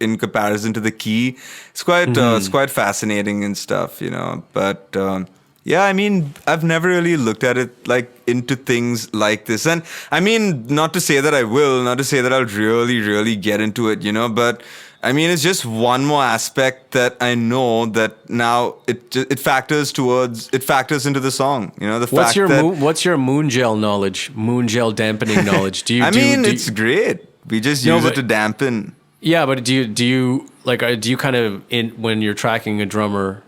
in comparison to the key. It's quite fascinating and stuff, but I've never really looked at it into things like this. And not to say that I will, not to say that I'll really, really get into it, but it's just one more aspect that I know that now it factors into the song, What's your moon gel knowledge, moon gel dampening knowledge? It's great. We just use it to dampen. Yeah, but do you like do you kind of when you're tracking a drummer,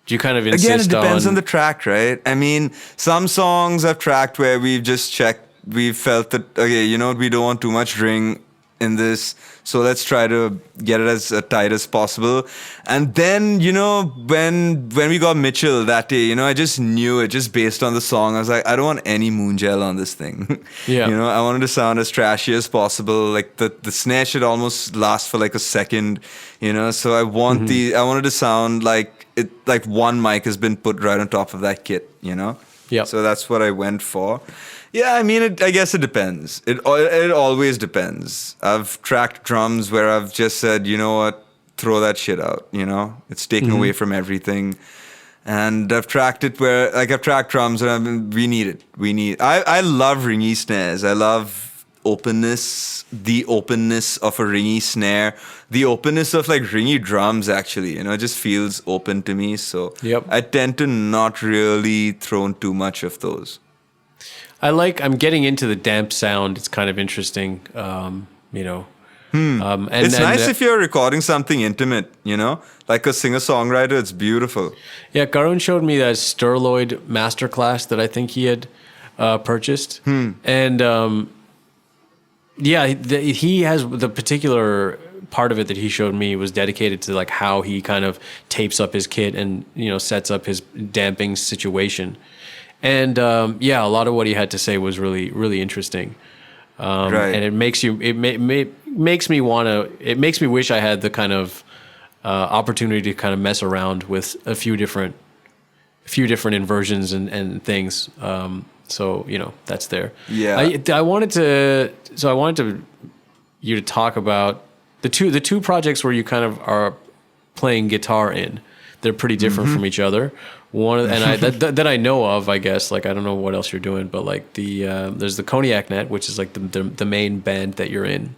do you kind of insist Again, it depends on on the track, right? I mean, some songs I've tracked where we've just checked, we've felt that, okay, you know what, we don't want too much ring in this, so let's try to get it as tight as possible. And then, you know, when we got Mitchell that day, you know, I just knew it just based on the song. I was like, I don't want any moon gel on this thing. Yeah. You know, I wanted to sound as trashy as possible. Like the snare should almost last for like a second, you know. So I wanted to sound like it, like one mic has been put right on top of that kit, you know. Yeah. So that's what I went for. Yeah, I mean, I guess it depends. It always depends. I've tracked drums where I've just said, you know what, throw that shit out. You know, it's taken away from everything. And I've tracked it where, like, I've tracked drums and we need it. I love ringy snares. I love openness, the openness of a ringy snare, the openness of like ringy drums. Actually, you know, it just feels open to me. So Yep. I tend to not really throw in too much of those. I'm getting into the damp sound. It's kind of interesting, you know. And It's nice if you're recording something intimate, you know, like a singer-songwriter. It's beautiful. yeah, Karun showed me that Sterloid masterclass that I think he had purchased, and yeah, he has the particular part of it that he showed me was dedicated to like how he kind of tapes up his kit and, you know, sets up his damping situation. And yeah, a lot of what he had to say was really, really interesting. Right. And it makes you, makes me wish I had the kind of opportunity to kind of mess around with a few different inversions and things. So, you know, that's there. Yeah. I wanted you to talk about the two projects where you kind of are playing guitar in. They're pretty different from each other. That I know of, I guess. Like, I don't know what else you're doing, but like there's the Cognac Net, which is like the main band that you're in,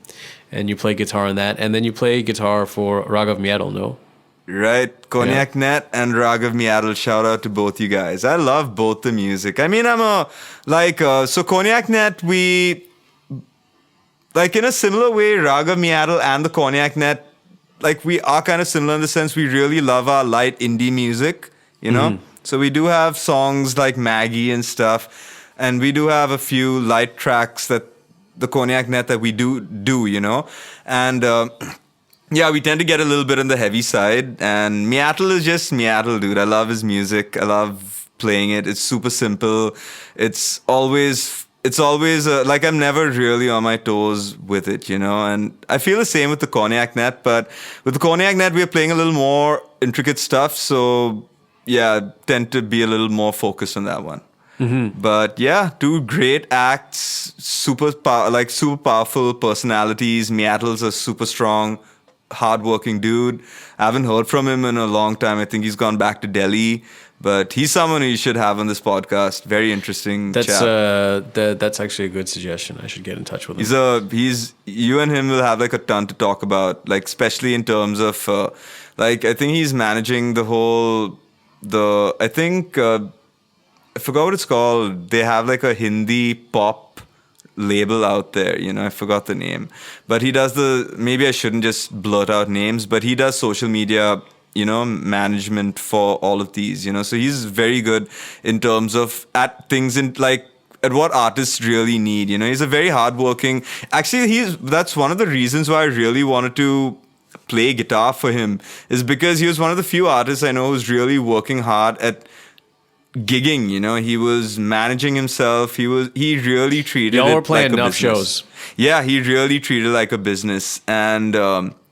and you play guitar in that, and then you play guitar for Raghav Miatal, no? Right. Cognac Net and Raghav Miatal. Shout out to both you guys. I love both the music. I mean, so Cognac Net, we, like in a similar way, Raghav Miatal and the Cognac Net, like we are kind of similar in the sense we really love our light indie music, you know? So we do have songs like Maggie and stuff, and we do have a few light tracks that the Cognac Net that we do, you know? And yeah, we tend to get a little bit on the heavy side, and Miatal is just Miatal, dude. I love his music. I love playing it. It's super simple. It's always like I'm never really on my toes with it, you know. And I feel the same with the Cognac Net, but with the Cognac Net, we're playing a little more intricate stuff. So yeah, tend to be a little more focused on that one. But yeah, two great acts, super powerful personalities. Miatal's a super strong, hardworking dude. I haven't heard from him in a long time. I think he's gone back to Delhi. But he's someone who you should have on this podcast. Very interesting chap. That's actually a good suggestion. I should get in touch with him. You and him will have like a ton to talk about, like especially in terms of like I think he's managing I forgot what it's called. They have like a Hindi pop label out there, you know, I forgot the name. But he does maybe I shouldn't just blurt out names, but he does social media, you know, management for all of these, you know. So he's very good in terms of at what artists really need, you know. He's a very hardworking. Actually, that's one of the reasons why I really wanted to play guitar for him, is because he was one of the few artists I know who's really working hard at gigging, you know. He was managing himself. He really treated Y'all it were playing like a enough business. shows. Yeah, he really treated it like a business, and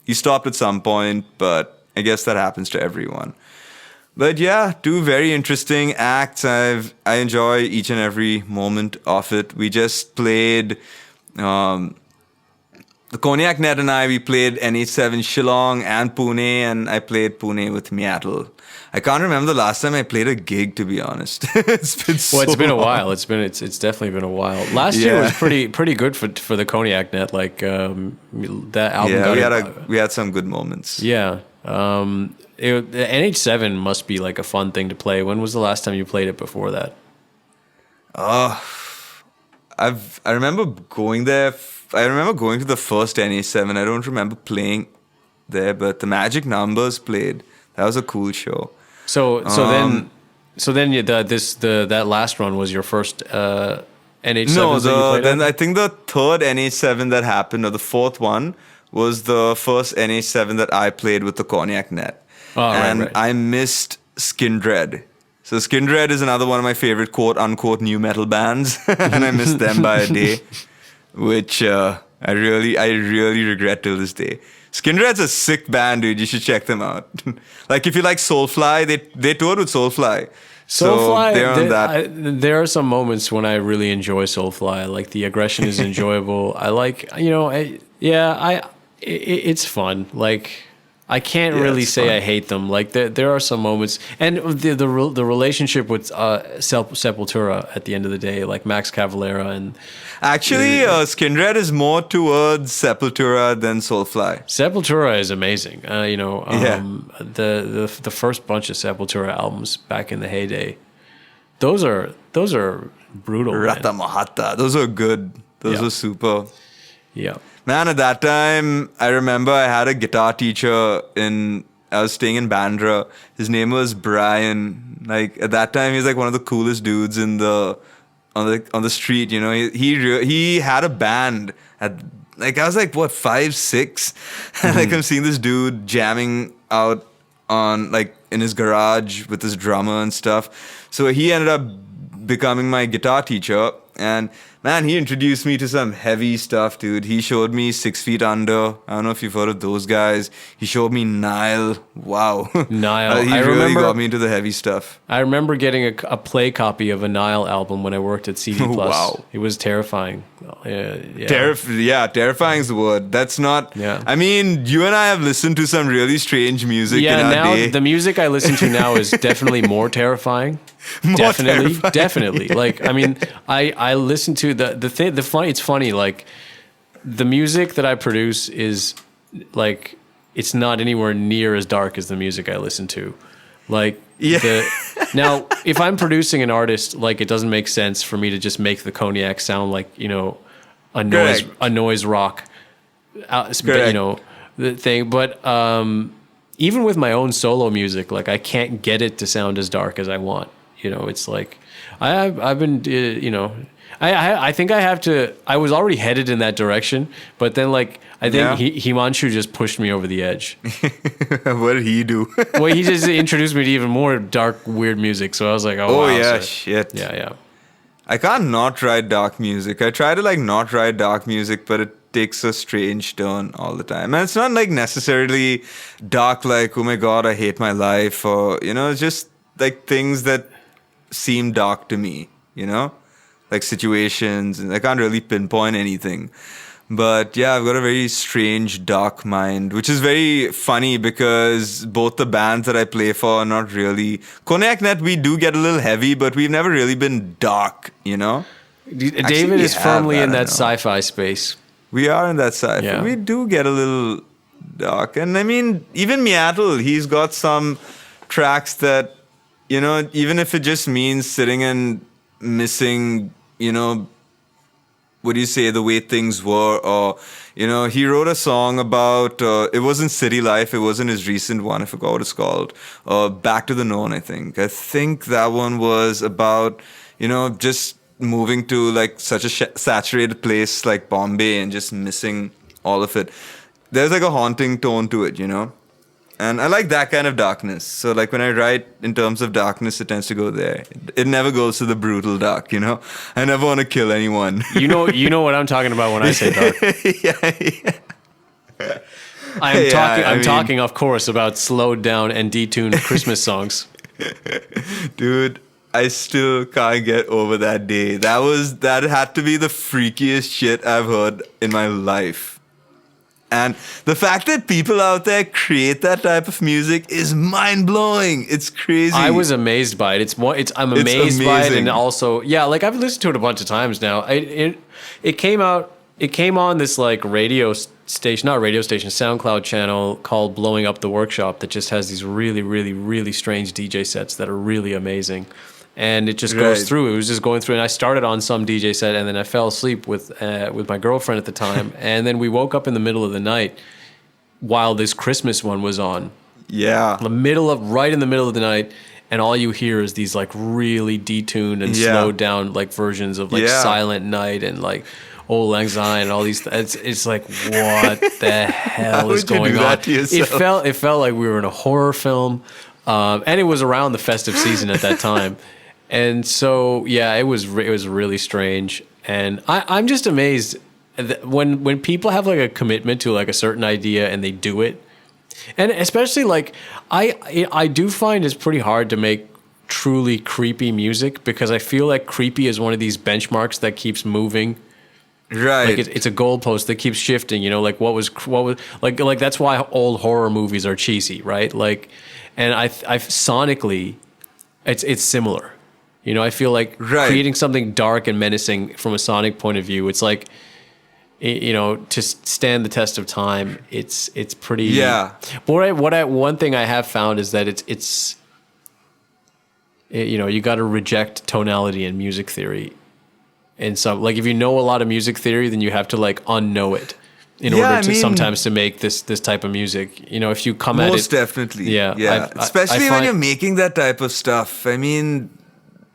he stopped at some point, but I guess that happens to everyone. But yeah, two very interesting acts. I enjoy each and every moment of it. We just played the Cognac Net and we played NH7 Shillong and Pune, and I played Pune with Miatal. I can't remember the last time I played a gig, to be honest. It's been A long. while. It's definitely been a while. Last year was pretty good for the Cognac Net. Like that album. Yeah, we had some good moments. Yeah. The NH7 must be like a fun thing to play. When was the last time you played it before that? I remember going there. I remember going to the first NA7. I don't remember playing there, but the Magic Numbers played. That was a cool show. So then that last run was your first NH7s No, that you played then at? I think the third NH7 that happened, or the fourth one, was the first NH7 that I played with the Cognac Net. Oh, and right. I missed Skin Dread. So Skin Dread is another one of my favorite quote-unquote new metal bands, and I missed them by a day, which I really regret till this day. Skin Dread's a sick band, dude. You should check them out. Like, if you like Soulfly, they toured with Soulfly. Soulfly, they're on that. there are some moments when I really enjoy Soulfly. Like, the aggression is enjoyable. I like, it's fun. Like, I can't really say fun. I hate them. Like, there are some moments, and the relationship with Sepultura at the end of the day, like Max Cavalera and Actually, Skin Dread is more towards Sepultura than Soulfly. Sepultura is amazing. The first bunch of Sepultura albums back in the heyday, those are brutal. Rata Man. Mahata. Those are good. Those are super. Yeah. Man, at that time, I remember I had a guitar teacher I was staying in Bandra. His name was Brian. Like, at that time, he was like one of the coolest dudes on the street, you know. He had a band at, like, I was like, what, 5, 6? And like, I'm seeing this dude jamming out on, like, in his garage with his drummer and stuff. So he ended up becoming my guitar teacher. And man, he introduced me to some heavy stuff, dude. He showed me 6 Feet Under. I don't know if you've heard of those guys. He showed me Nile. Wow. Nile. He really got me into the heavy stuff. I remember getting a play copy of a Nile album when I worked at CD Plus. Wow. It was terrifying. Yeah. Terrifying is the word. That's not... Yeah. I mean, you and I have listened to some really strange music in our now day. the music I listen to now is definitely more terrifying. Definitely. Like, I mean, I listen to the funny. It's funny. Like, the music that I produce is like, it's not anywhere near as dark as the music I listen to. Like, now, if I'm producing an artist, like, it doesn't make sense for me to just make the Cognac sound like, you know, a noise rock, the thing. But even with my own solo music, like, I can't get it to sound as dark as I want. You know, it's like I've been, I think I have to. I was already headed in that direction, but then, like, I think Himanshu just pushed me over the edge. What did he do? Well, he just introduced me to even more dark, weird music. So I was like, oh wow, yeah, so, shit. Yeah. I can't not write dark music. I try to, like, not write dark music, but it takes a strange turn all the time. And it's not, like, necessarily dark, like, oh my God, I hate my life, or, you know, it's just like things that seem dark to me, you know, like situations, and I can't really pinpoint anything. But yeah, I've got a very strange, dark mind, which is very funny because both the bands that I play for are not really... Cognac Net, we do get a little heavy, but we've never really been dark, you know? David is firmly in that sci-fi space. We are in that sci-fi. Yeah. We do get a little dark. And I mean, even Meattle, he's got some tracks that, you know, even if it just means sitting and missing, you know, what do you say, the way things were, or, you know, he wrote a song about, it wasn't City Life, it wasn't his recent one, I forgot what it's called, Back to the Known, I think. I think that one was about, you know, just moving to, like, such a saturated place like Bombay and just missing all of it. There's, like, a haunting tone to it, you know? And I like that kind of darkness. So, like, when I write in terms of darkness, it tends to go there. It never goes to the brutal dark, you know? I never want to kill anyone. You know what I'm talking about when I say dark. Yeah. I'm talking, of course, about slowed down and detuned Christmas songs. Dude, I still can't get over that day. That had to be the freakiest shit I've heard in my life. And the fact that people out there create that type of music is mind-blowing. It's crazy. I was amazed by it. I'm amazed by it, and also, yeah, like, I've listened to it a bunch of times now. It came on this, like, SoundCloud channel called Blowing Up the Workshop that just has these really, really, really strange DJ sets that are really amazing. and it just goes Right. through. It was just going through, and I started on some DJ set, and then I fell asleep with my girlfriend at the time, and then we woke up in the middle of the night while this Christmas one was on, Yeah. right in the middle of the night, and all you hear is these like really detuned and Yeah. slowed down like versions of like Yeah. Silent Night and like Old Lang Syne and all these. It's like, what the hell How is would you going do on? that to yourself? It felt like we were in a horror film, and it was around the festive season at that time, and so yeah, it was really strange, and I'm just amazed that when people have like a commitment to like a certain idea and they do it. And especially like I do find it's pretty hard to make truly creepy music because I feel like creepy is one of these benchmarks that keeps moving. Right. Like it's a goalpost that keeps shifting. You know, like what was like that's why old horror movies are cheesy, right? Like, and I sonically, it's similar. You know, I feel like Right. creating something dark and menacing from a sonic point of view, it's like, you know, to stand the test of time, it's pretty. Yeah. But one thing I have found is that you know, you got to reject tonality in music theory. And so, like, if you know a lot of music theory, then you have to like unknow it in order to sometimes to make this type of music. You know, if you come at it, most definitely. Yeah, Yeah. I Especially when find- you're making that type of stuff. I mean,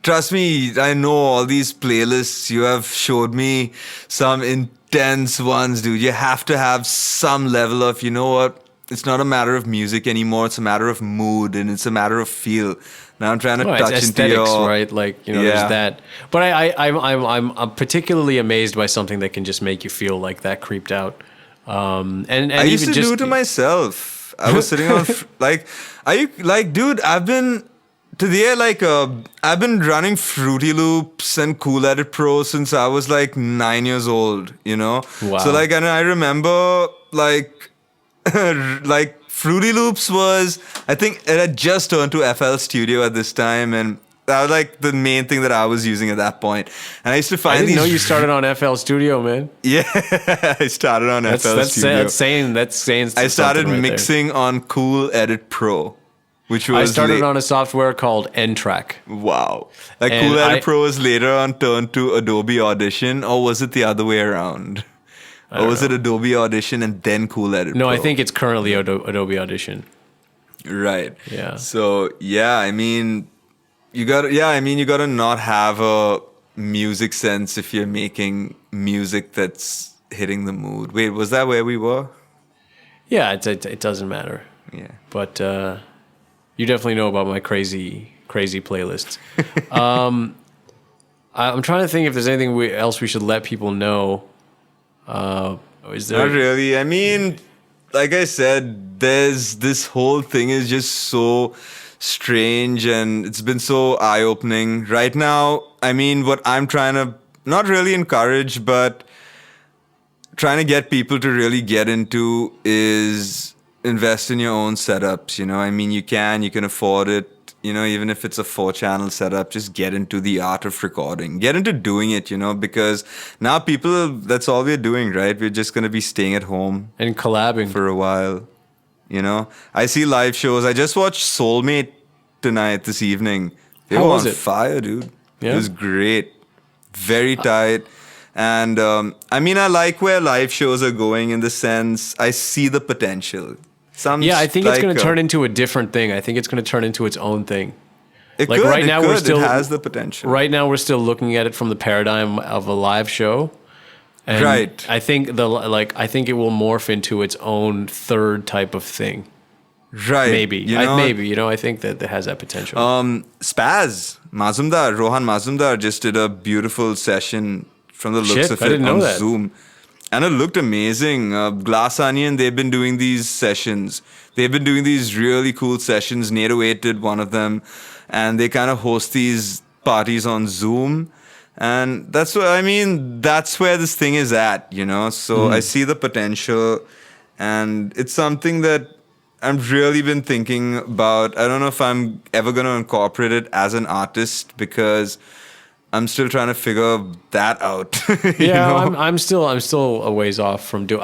trust me, I know all these playlists. You have showed me some intense ones, dude. You have to have some level of, you know what? It's not a matter of music anymore. It's a matter of mood and it's a matter of feel. Now I'm trying to Well, touch it's into aesthetics, your right? Like, you know, Yeah. there's that. But I'm particularly amazed by something that can just make you feel like that creeped out. And I used even to just do it to myself. I was sitting on dude, I've been I've been running Fruity Loops and Cool Edit Pro since I was like 9 years old, you know? Wow. So like, and I remember like like Fruity Loops was, I think it had just turned to FL Studio at this time, and that was like the main thing that I was using at that point. And I used to I find didn't these know you started on FL Studio, man. Yeah, I started on FL Studio. That's saying I started something right mixing on Cool Edit Pro, which was there. I started on a software called N-Track. wow. Like And Cool Edit Pro was later on turned to Adobe Audition, or was it the other way around? Or was it Adobe Audition and then Cool Edit No, Pro? I think it's currently Adobe Audition. Right. Yeah. So yeah, I mean, you gotta not have a music sense if you're making music that's hitting the mood. Wait, was that where we were? Yeah, it doesn't matter. Yeah. But you definitely know about my crazy playlists. I'm trying to think if there's anything else we should let people know. Is there? Not really. I mean, like I said, there's this whole thing is just so strange and it's been so eye-opening. Right now, I mean, what I'm trying to not really encourage, but trying to get people to really get into is invest in your own setups. You know, I mean, you can afford it. You know, even if it's a 4-channel setup, just get into the art of recording. Get into doing it, you know, because now that's all we're doing, right? We're just going to be staying at home And collabing. for a while, you know? I see live shows. I just watched Soulmate this evening. They How were was on it? fire, dude. Yeah? It was great. Very tight. And I mean, I like where live shows are going in the sense I see the potential. Yeah, I think it's going to turn into a different thing. I think it's going to turn into its own thing. It like could, right it now could. we're still It has the potential. Right now we're still looking at it from the paradigm of a live show. And Right. I think I think it will morph into its own third type of thing. Right. Maybe. You know, Maybe, you know, I think that it has that potential. Spaz, Rohan Mazumdar just did a beautiful session from the looks Shit, of I it didn't know on that. Zoom. And it looked amazing. Glass Onion, they've been doing these sessions. They've been doing these really cool sessions. Nato 8 did one of them. And they kind of host these parties on Zoom. And that's where this thing is at, you know? So I see the potential. And it's something that I've really been thinking about. I don't know if I'm ever going to incorporate it as an artist because I'm still trying to figure that out. Yeah, I'm still a ways off from doing.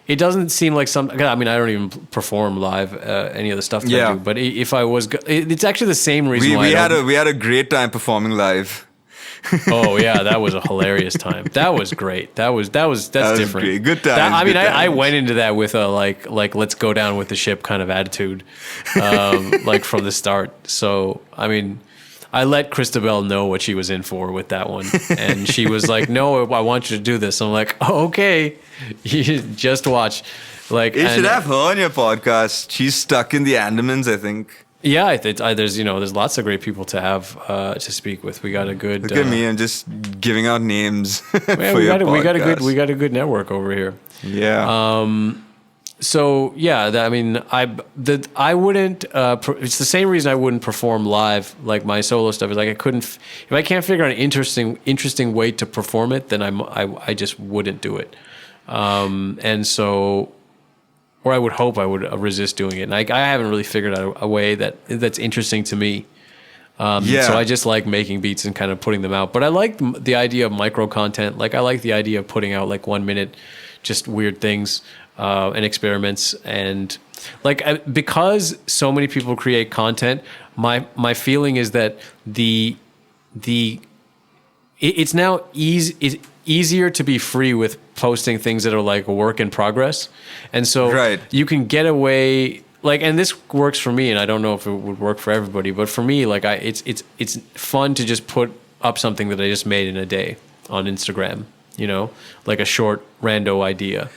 It doesn't seem like some. I mean, I don't even perform live any of the stuff that I do. But if I was, it's actually the same reason why we had a great time performing live. Oh yeah, that was a hilarious time. That was great. That's different. Great. Good times. I went into that with a like let's go down with the ship kind of attitude, like from the start. So I mean, I let Christabel know what she was in for with that one, and she was like, "No, I want you to do this." I'm like, "Oh, okay, you just watch." Like, you should have her on your podcast. She's stuck in the Andamans, I think. Yeah, there's lots of great people to have to speak with. We got a good. Look at me, I'm just giving out names for we your got podcast. we got a good network over here. Yeah. So yeah, I wouldn't. It's the same reason I wouldn't perform live. Like my solo stuff is like I couldn't. If I can't figure out an interesting way to perform it, then I just wouldn't do it. And so. Or I would hope I would resist doing it. And I haven't really figured out a way that's interesting to me. So I just like making beats and kind of putting them out. But I like the idea of micro content. Like I like the idea of putting out like 1 minute, just weird things and experiments. And like because so many people create content, my feeling is that it's now easier to be free with posting things that are like a work in progress. And so you can get away like, and this works for me, and I don't know if it would work for everybody, but for me, like it's fun to just put up something that I just made in a day on Instagram, like a short rando idea.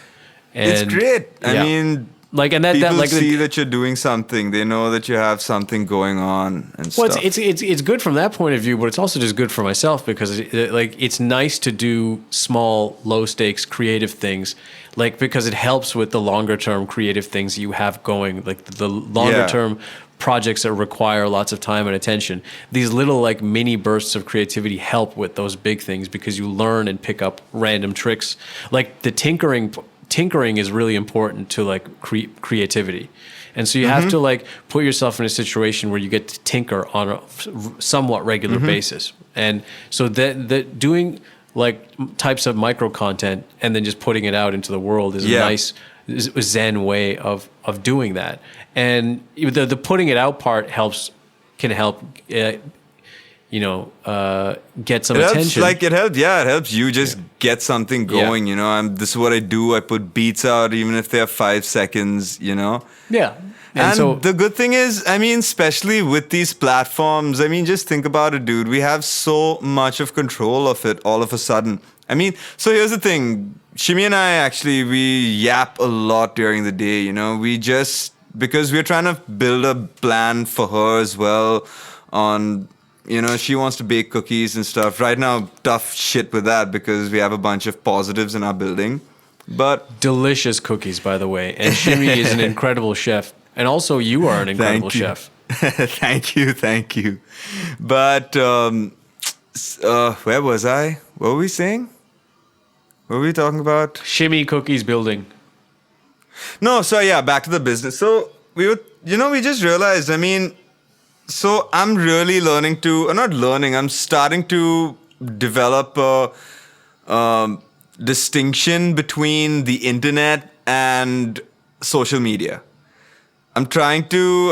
And it's great. I mean, like, and people see that you're doing something. They know that you have something going on and stuff. Well, it's good from that point of view, but it's also just good for myself because it's nice to do small, low stakes, creative things, like because it helps with the longer term creative things you have going, like the longer term projects that require lots of time and attention. These little like mini bursts of creativity help with those big things because you learn and pick up random tricks, like the tinkering is really important to like creativity. And so you have to like put yourself in a situation where you get to tinker on a somewhat regular basis. And so that doing like types of micro content and then just putting it out into the world is a nice zen way of doing that. And the putting it out part can help get some attention. It helps you just get something going, this is what I do. I put beats out even if they're 5 seconds, Yeah. And so the good thing is, I mean, especially with these platforms, I mean, just think about it, dude. We have so much of control of it all of a sudden. I mean, so here's the thing. Shimi and I actually, we yap a lot during the day, because we're trying to build a plan for her as well on... she wants to bake cookies and stuff. Right now, tough shit with that because we have a bunch of positives in our building. But delicious cookies, by the way. And Shimi is an incredible chef. And also, you are an incredible chef. Thank you. But where was I? What were we saying? What were we talking about? Shimi cookies building. No, so yeah, back to the business. So we just realized, I mean... So I'm really I'm starting to develop a distinction between the internet and social media. I'm trying to,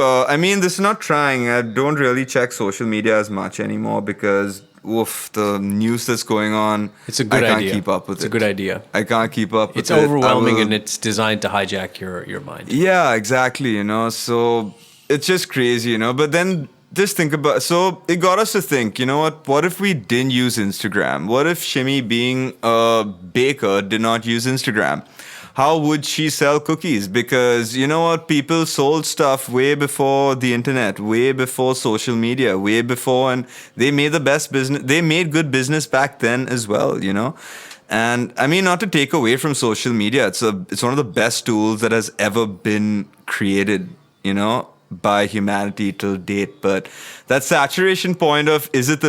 this is not trying. I don't really check social media as much anymore because, the news that's going on. It's a good idea. I can't keep up with it. It's a good idea. I can't keep up with it. It's overwhelming and it's designed to hijack your mind. Yeah, exactly, so... It's just crazy, But then just think about... So it got us to think, what if we didn't use Instagram? What if Shimi, being a baker, did not use Instagram? How would she sell cookies? Because, people sold stuff way before the internet, way before social media, way before... And they made the best business... They made good business back then as well, And, I mean, not to take away from social media. It's one of the best tools that has ever been created, by humanity till date. But that saturation point of, is it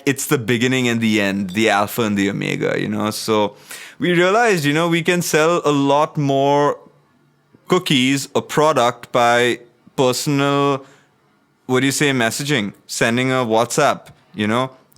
it's the beginning and the end, the alpha and the omega, So we realized, we can sell a lot more cookies or product by personal, messaging, sending a WhatsApp,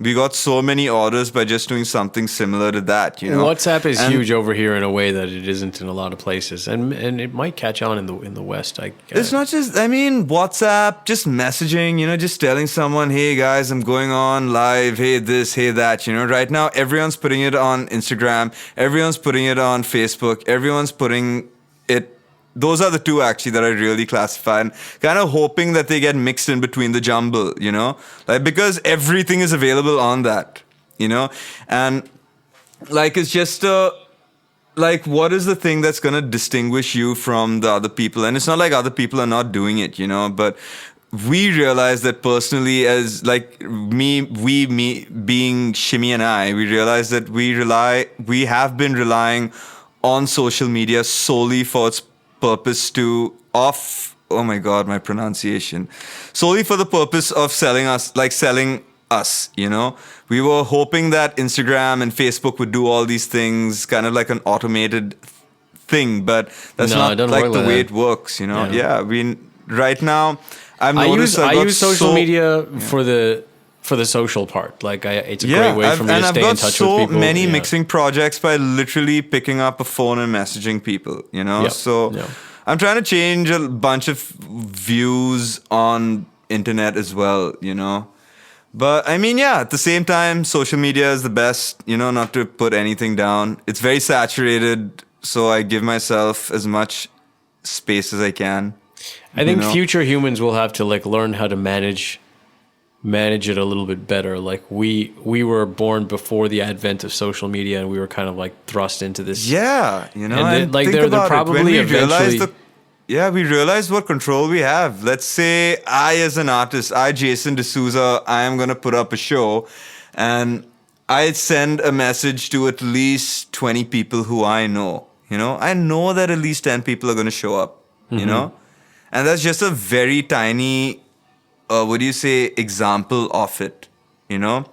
We got so many orders by just doing something similar to that, you know. WhatsApp is And huge over here in a way that it isn't in a lot of places, and it might catch on in the West. it's not just, I mean, WhatsApp, just messaging, you know, just telling someone, hey guys, I'm going on live, hey this, hey that, you know. Right now, everyone's putting it on Instagram, everyone's putting it on Facebook, everyone's putting it. Those are the two actually that I really classify, and kind of hoping that they get mixed in between the jumble, you know, like because everything is available on that, you know, and like it's just like what is the thing that's gonna distinguish you from the other people? And it's not like other people are not doing it, you know, but we realize that personally, as like me being Shimmy and I, we realize that we have been relying on social media solely for its purpose oh my god, my pronunciation, solely for the purpose of selling us, you know. We were hoping that Instagram and Facebook would do all these things kind of like an automated thing, but that's not like the way it works, you know. Yeah, right now I've noticed I use social media for the social part. Like it's a great way for me to stay in touch with people. I've got so many mixing projects by literally picking up a phone and messaging people, you know. I'm trying to change a bunch of views on internet as well, you know. But I mean, yeah, at the same time, social media is the best, you know, not to put anything down. It's very saturated, so I give myself as much space as I can. I think future humans will have to like learn how to manage it a little bit better. Like we were born before the advent of social media, and we were kind of like thrust into this. Yeah, you know, and like they're probably we realized what control we have. Let's say I, as an artist, Jason D'Souza, I am gonna put up a show, and I send a message to at least 20 people who I know. You know, I know that at least 10 people are gonna show up. You know, and that's just a very tiny. Example of it, you know?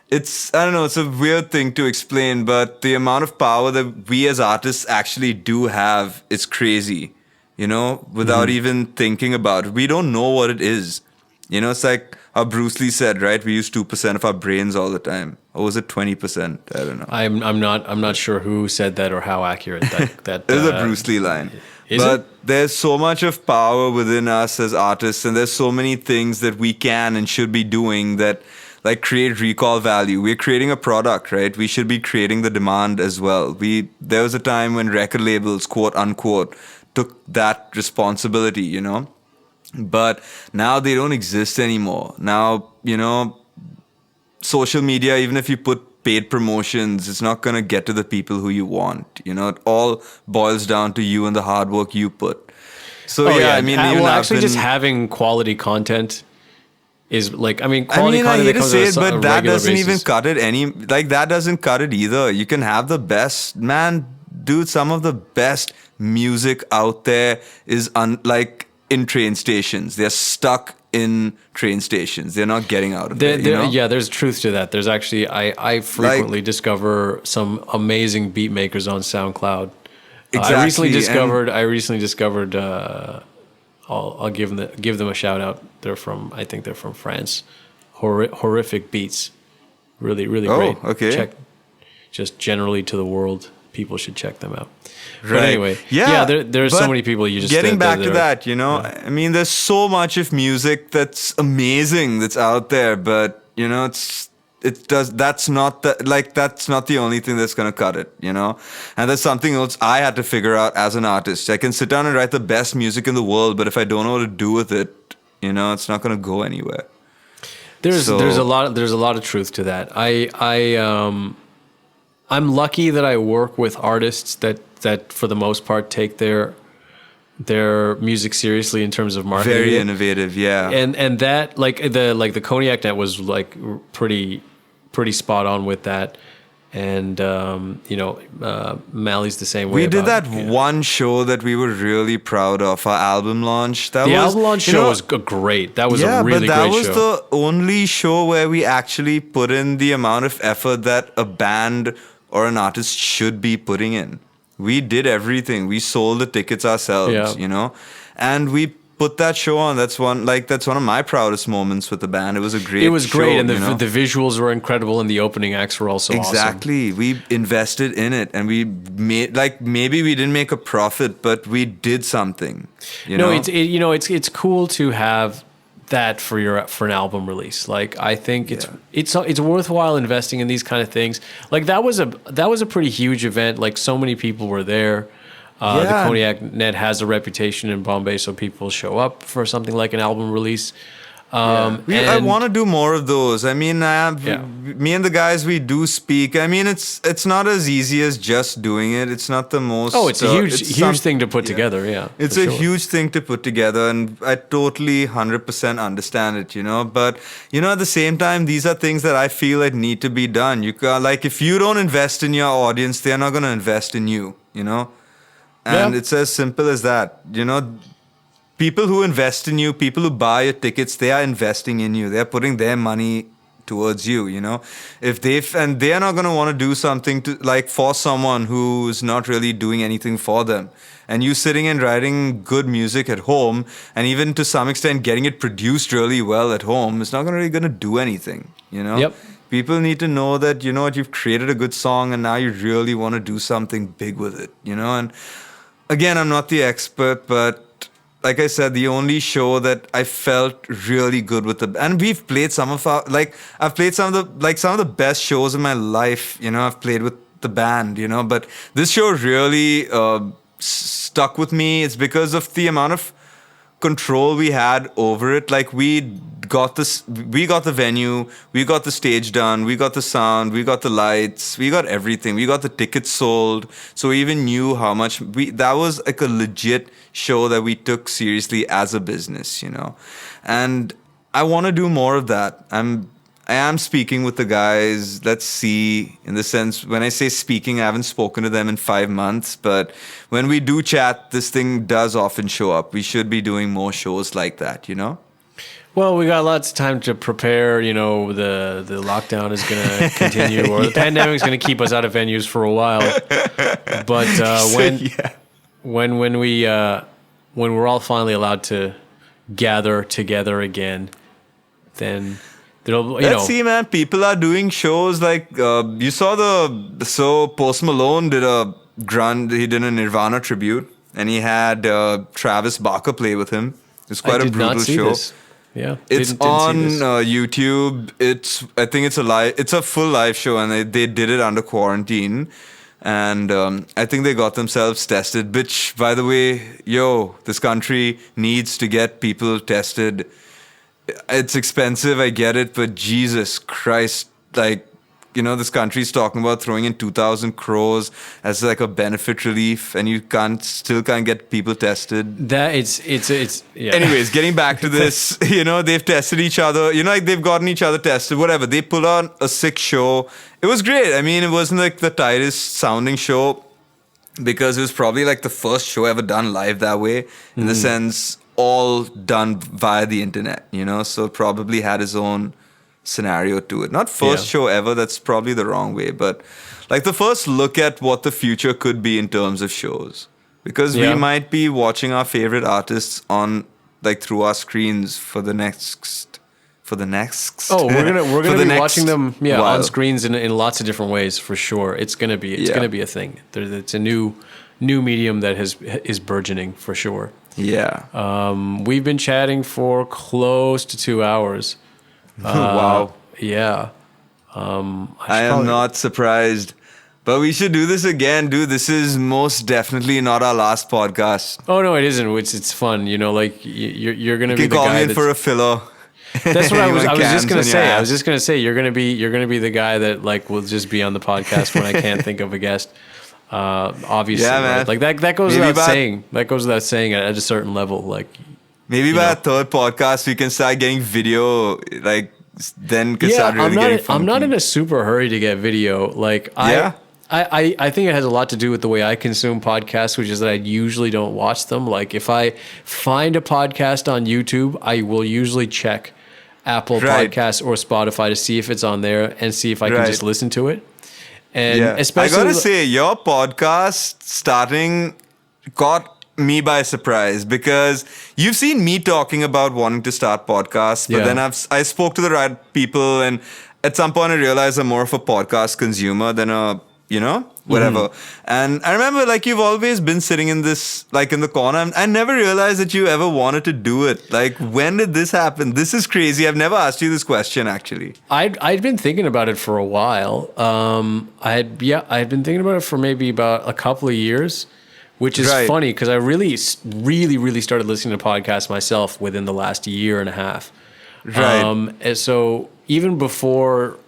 It's a weird thing to explain, but the amount of power that we as artists actually do have is crazy, you know, without even thinking about it. We don't know what it is. You know, it's like how Bruce Lee said, right? We use 2% of our brains all the time. Or was it 20%? I don't know. I'm not sure who said that or how accurate that It is a Bruce Lee line. But there's so much of power within us as artists, and there's so many things that we can and should be doing that like create recall value. We're creating a product, right? We should be creating the demand as well. There was a time when record labels, quote unquote, took that responsibility, you know? But now they don't exist anymore. Now, you know, social media, even if you put paid promotions, it's not going to get to the people who you want. You know, it all boils down to you and the hard work you put. So I mean, just having quality content is like, quality content. I hate to say it, but that doesn't even cut it that doesn't cut it either. You can have the best, man, dude, some of the best music out there is in train stations. They're stuck in train stations. They're not getting out of there. You know? Yeah, there's truth to that. There's actually, I frequently discover some amazing beat makers on SoundCloud. Exactly. I recently discovered. I'll give them a shout out. I think they're from France. Horrific beats, really great. Okay. Just generally to the world, people should check them out. Right. But anyway, there's so many people you just getting back to that, you know. Yeah. I mean, there's so much of music that's amazing that's out there, but you know, that's not the only thing that's gonna cut it, you know. And there's something else I had to figure out as an artist. I can sit down and write the best music in the world, but if I don't know what to do with it, you know, it's not gonna go anywhere. There's a lot of truth to that. I'm lucky that I work with artists that for the most part take their music seriously in terms of marketing. Very innovative, yeah. And that the Cognac Net was like pretty spot on with that. And Mali's the same way. We did that one show that we were really proud of, our album launch. The album launch show was great. That was a really great show. Yeah, but that was the only show where we actually put in the amount of effort that a band or an artist should be putting in. We did everything. We sold the tickets ourselves, you know, and we put that show on. That's one of my proudest moments with the band. It was a great. It was great, show, and you know? the visuals were incredible, and the opening acts were also exactly. awesome. We invested in it, and we made maybe we didn't make a profit, but we did something. You know, it's cool to have that for an album release. Like, I think it's worthwhile investing in these kind of things. Like, that was a pretty huge event. Like, so many people were there. The Cognac Net has a reputation in Bombay, so people show up for something like an album release. I want to do more of those. I mean, me and the guys, we do speak. I mean, it's not as easy as just doing it. It's not the most. Oh, it's a huge thing to put together. Yeah, it's a huge thing to put together, and I totally 100% understand it. You know, but at the same time, these are things that I feel like need to be done. You like, if you don't invest in your audience, they're not going to invest in you. You know, and it's as simple as that. You know. People who invest in you, people who buy your tickets, they are investing in you. They're putting their money towards you, you know. And they are not going to want to do something for someone who's not really doing anything for them. And you sitting and writing good music at home, and even to some extent getting it produced really well at home, is not really going to do anything, you know. Yep. People need to know that, you've created a good song, and now you really want to do something big with it, you know. And again, I'm not the expert, but like I said, the only show that I felt really good with and we've played some of I've played some of the best shows in my life, you know, I've played with the band, you know, but this show really stuck with me. It's because of the amount of control we had over it. Like, we got the venue, we got the stage done, we got the sound, we got the lights, we got everything, we got the tickets sold, so we even knew how much that was like a legit show that we took seriously as a business, you know. And I want to do more of that. I am speaking with the guys. Let's see, in the sense, when I say speaking, I haven't spoken to them in 5 months, but when we do chat, this thing does often show up. We should be doing more shows like that, you know? Well, we got lots of time to prepare. You know, the lockdown is going to continue, or the pandemic is going to keep us out of venues for a while. But when we're all finally allowed to gather together again, then let's see, man. People are doing shows like you saw Post Malone did a Nirvana tribute, and he had Travis Barker play with him. It's quite a brutal show. This. Yeah, it's on YouTube. I think it's a full live show, and they did it under quarantine. And I think they got themselves tested. Which, by the way, this country needs to get people tested. It's expensive, I get it, but Jesus Christ, this country's talking about throwing in 2,000 crores as like a benefit relief, and you still can't get people tested. Anyways, getting back to this, they've tested each other, they've gotten each other tested, whatever. They put on a sick show. It was great. I mean, it wasn't like the tightest sounding show, because it was probably like the first show ever done live that way, in the sense, all done via the internet, so it probably had his own scenario to it. Not first show ever, that's probably the wrong way, but like the first look at what the future could be in terms of shows, because we might be watching our favorite artists on through our screens for the next we're gonna be watching them on screens in lots of different ways, for sure. It's gonna be a thing. It's a new medium that is burgeoning, for sure. We've been chatting for close to 2 hours. Wow. Yeah. I am not surprised. But we should do this again, dude. This is most definitely not our last podcast. Oh, no, it isn't. It's fun. You're going to be the guy. You can call me in for a filler. That's what I was just going to say. I was just going to say, you're going to be the guy that will just be on the podcast when I can't think of a guest. Obviously, right? That goes without saying. That goes without saying at a certain level. Maybe by a third podcast, we can start getting video, then can start really getting funky. I'm not in a super hurry to get video. I think it has a lot to do with the way I consume podcasts, which is that I usually don't watch them. Like, if I find a podcast on YouTube, I will usually check Apple Podcasts or Spotify to see if it's on there and see if I can just listen to it. And especially, I gotta say, your podcast starting got me by surprise because you've seen me talking about wanting to start podcasts, but then I spoke to the right people, and at some point I realized I'm more of a podcast consumer than a, whatever. And I remember like you've always been sitting in this, like in the corner, and I never realized that you ever wanted to do it. Like, when did this happen? This is crazy. I've never asked you this question actually. I'd been thinking about it for a while. I had been thinking about it for maybe about a couple of years. Which is funny because I really started listening to podcasts myself within the last year and a half. Right. And so even before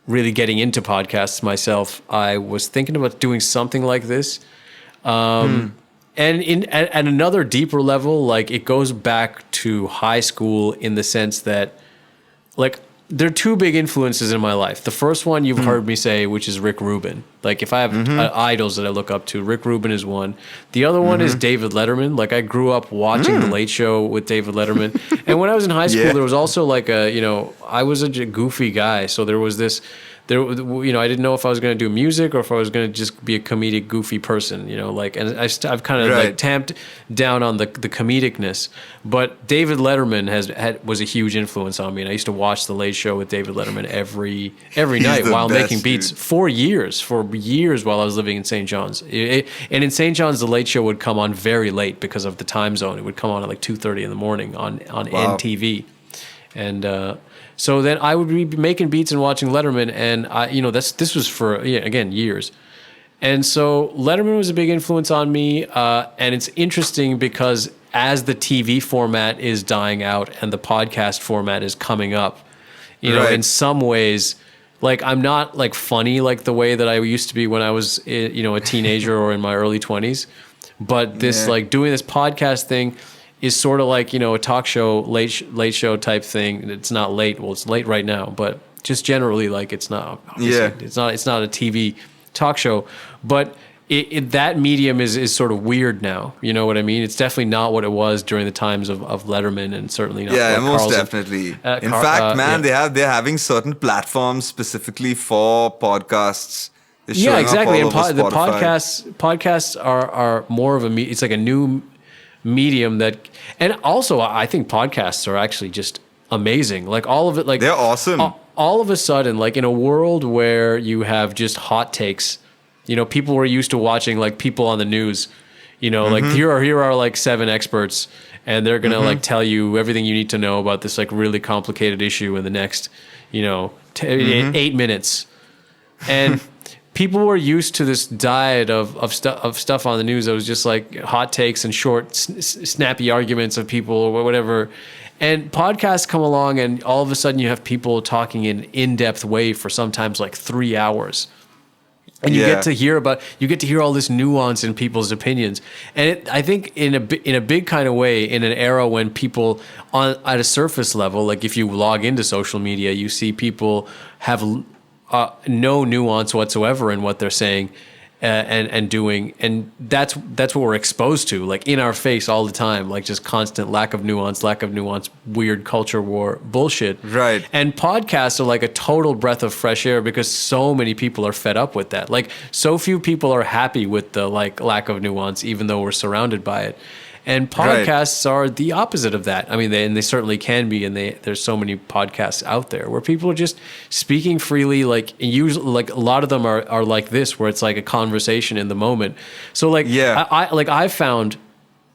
really getting into podcasts myself, I was thinking about doing something like this. And at another deeper level, like it goes back to high school in the sense that, like, there are two big influences in my life. The first one you've heard me say, which is Rick Rubin. Like if I have idols that I look up to, Rick Rubin is one. The other one is David Letterman. Like I grew up watching The Late Show with David Letterman. And when I was in high school, there was also like I was a goofy guy. So there was this, I didn't know if I was going to do music or if I was going to just be a comedic, goofy person, and I've kind of like tamped down on the comedicness. But David Letterman was a huge influence on me, and I used to watch The Late Show with David Letterman every night while making beats for years while I was living in St. John's. And in St. John's, The Late Show would come on very late because of the time zone. It would come on at like 2:30 in the morning on NTV, and. So then I would be making beats and watching Letterman, and this was for again years, and so Letterman was a big influence on me, and it's interesting because as the TV format is dying out and the podcast format is coming up, in some ways, like I'm not like funny like the way that I used to be when I was a teenager or in my early 20s, but this like doing this podcast thing is sort of like, a talk show, late show type thing. It's not late. Well, it's late right now, but just generally like it's not, it's not a TV talk show, but that medium is sort of weird now. You know what I mean? It's definitely not what it was during the times of Letterman, and certainly not. Yeah, most definitely. In fact, they're having certain platforms specifically for podcasts. Yeah, exactly. And the podcasts are more of it's like a new medium and also I think podcasts are actually just amazing. Like all of it, like they're awesome. All of a sudden, like in a world where you have just hot takes, people were used to watching like people on the news, like here are like 7 experts and they're gonna like tell you everything you need to know about this like really complicated issue in the next 8 minutes, and people were used to this diet of stuff on the news that was just like hot takes and short, snappy arguments of people or whatever. And podcasts come along, and all of a sudden you have people talking in in-depth way for sometimes like 3 hours. And you get to hear all this nuance in people's opinions. And I think in a big kind of way, in an era when people at a surface level, like if you log into social media, you see people have no nuance whatsoever in what they're saying and doing, and that's what we're exposed to, like in our face all the time, like just constant lack of nuance, weird culture war bullshit. Right. And podcasts are like a total breath of fresh air because so many people are fed up with that. Like so few people are happy with the like lack of nuance, even though we're surrounded by it. And podcasts are the opposite of that. I mean, they certainly can be, and there's so many podcasts out there where people are just speaking freely. Like usually, like a lot of them are like this, where it's like a conversation in the moment. So like, I found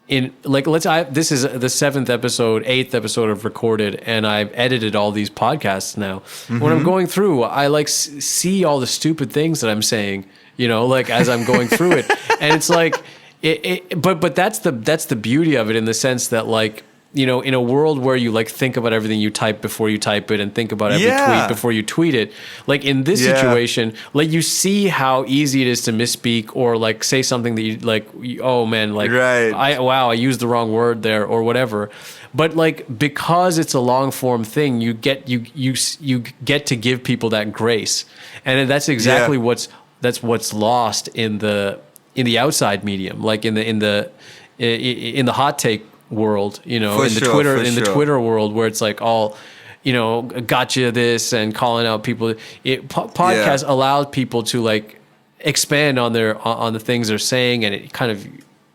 in like this is the 7th episode, 8th episode I've recorded, and I've edited all these podcasts now. When I'm going through, I like see all the stupid things that I'm saying, like as I'm going through it, and it's like. But that's the beauty of it, in the sense that like in a world where you like think about everything you type before you type it and think about every tweet before you tweet it, like in this situation, like you see how easy it is to misspeak or like say something that you like, oh man, like I used the wrong word there or whatever. But like because it's a long form thing, you get to give people that grace, and that's exactly what's lost in the outside medium, like in the hot take world, the Twitter world, where it's like all, gotcha this and calling out people. Podcasts allow people to like expand on the things they're saying, and it kind of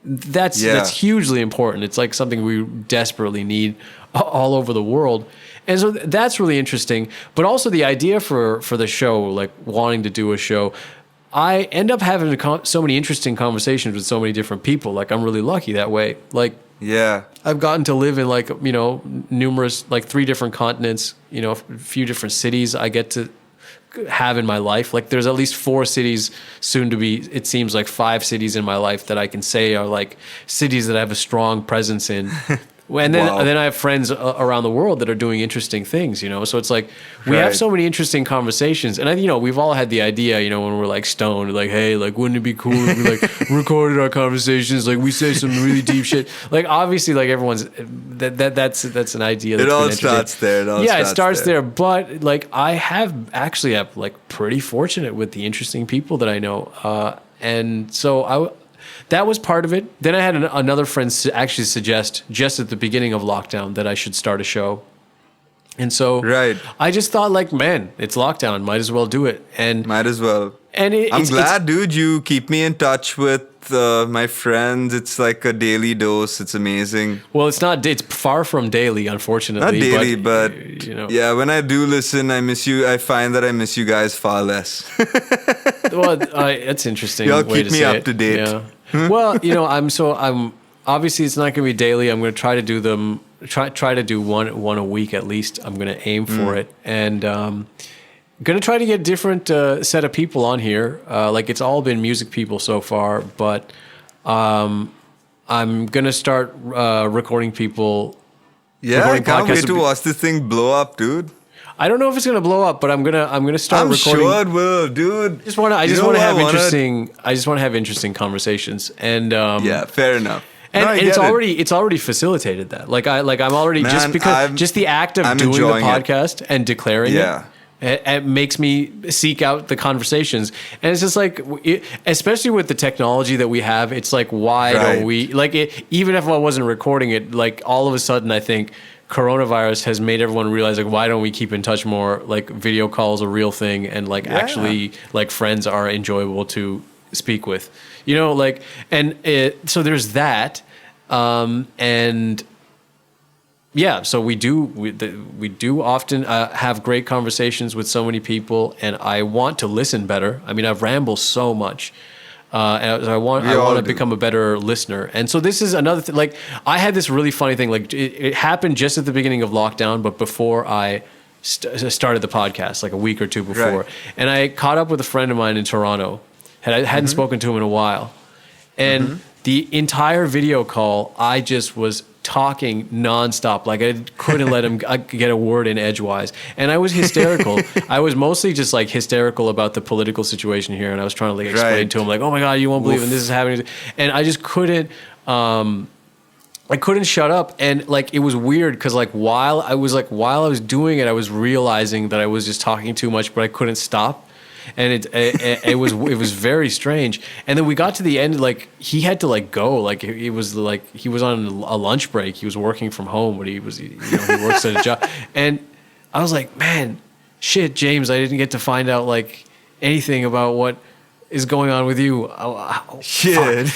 that's hugely important. It's like something we desperately need all over the world. And so that's really interesting. But also the idea for the show, like wanting to do a show, I end up having so many interesting conversations with so many different people. Like I'm really lucky that way. Like I've gotten to live in like, you know, numerous, like 3 different continents, you know, a few different cities I get to have in my life. Like there's at least 4 cities, soon to be, it seems like 5 cities in my life that I can say are like cities that I have a strong presence in. And then I have friends around the world that are doing interesting things, you know? So it's like, we have so many interesting conversations. And, you know, we've all had the idea, you know, when we're like stoned, like, hey, like, wouldn't it be cool if we like recorded our conversations? Like we say some really deep shit. Like obviously like everyone's, that's an idea. It all starts there. It starts there. But like I have like pretty fortunate with the interesting people that I know. And so that was part of it. Then I had another friend actually suggest just at the beginning of lockdown that I should start a show. And so I just thought like, man, it's lockdown. Might as well do it. And might as well. And I'm glad, dude, you keep me in touch with my friends. It's like a daily dose. It's amazing. Well, it's far from daily, unfortunately. Not daily, but you know. Yeah, when I do listen, I miss you. I find that I miss you guys far less. Well, that's interesting. Y'all way keep to me say up to date. Yeah. Well, you know, I'm obviously it's not going to be daily. I'm going to try to do them. Try to do one a week at least. I'm going to aim for it, and going to try to get a different set of people on here. Like it's all been music people so far, but I'm going to start recording people. Yeah, I can't wait to watch this thing blow up, dude. I don't know if it's gonna blow up, but I'm gonna start recording. I'm sure it will, dude. I just want to have interesting conversations, and yeah, fair enough. And, and it's already facilitated that. Like I'm already just the act of doing the podcast and declaring it makes me seek out the conversations. And it's just like, especially with the technology that we have, it's like, why don't we like it? Even if I wasn't recording it, like all of a sudden, I think coronavirus has made everyone realize like, why don't we keep in touch more? Like video calls a real thing, and like actually like friends are enjoyable to speak with, you know, like, and so there's that. And yeah, so we do often have great conversations with so many people, and I want to listen better. I mean, I've rambled so much. And I want to become a better listener. And so this is another thing. Like I had this really funny thing. Like it happened just at the beginning of lockdown, but before I started the podcast, like a week or two before. And I caught up with a friend of mine in Toronto. I hadn't spoken to him in a while. And the entire video call, I just was talking nonstop. Like I couldn't let him get a word in edgewise. And I was hysterical. I was mostly just like hysterical about the political situation here. And I was trying to like explain to him like, oh my God, you won't believe it. This is happening. And I just couldn't, I couldn't shut up. And like, it was weird. Cause like while I was doing it, I was realizing that I was just talking too much, but I couldn't stop. And it was very strange. And then we got to the end, like he had to like go, like it was like he was on a lunch break. He was working from home, but he works at a job. And I was like, man, shit, James, I didn't get to find out like anything about what is going on with you. Shit.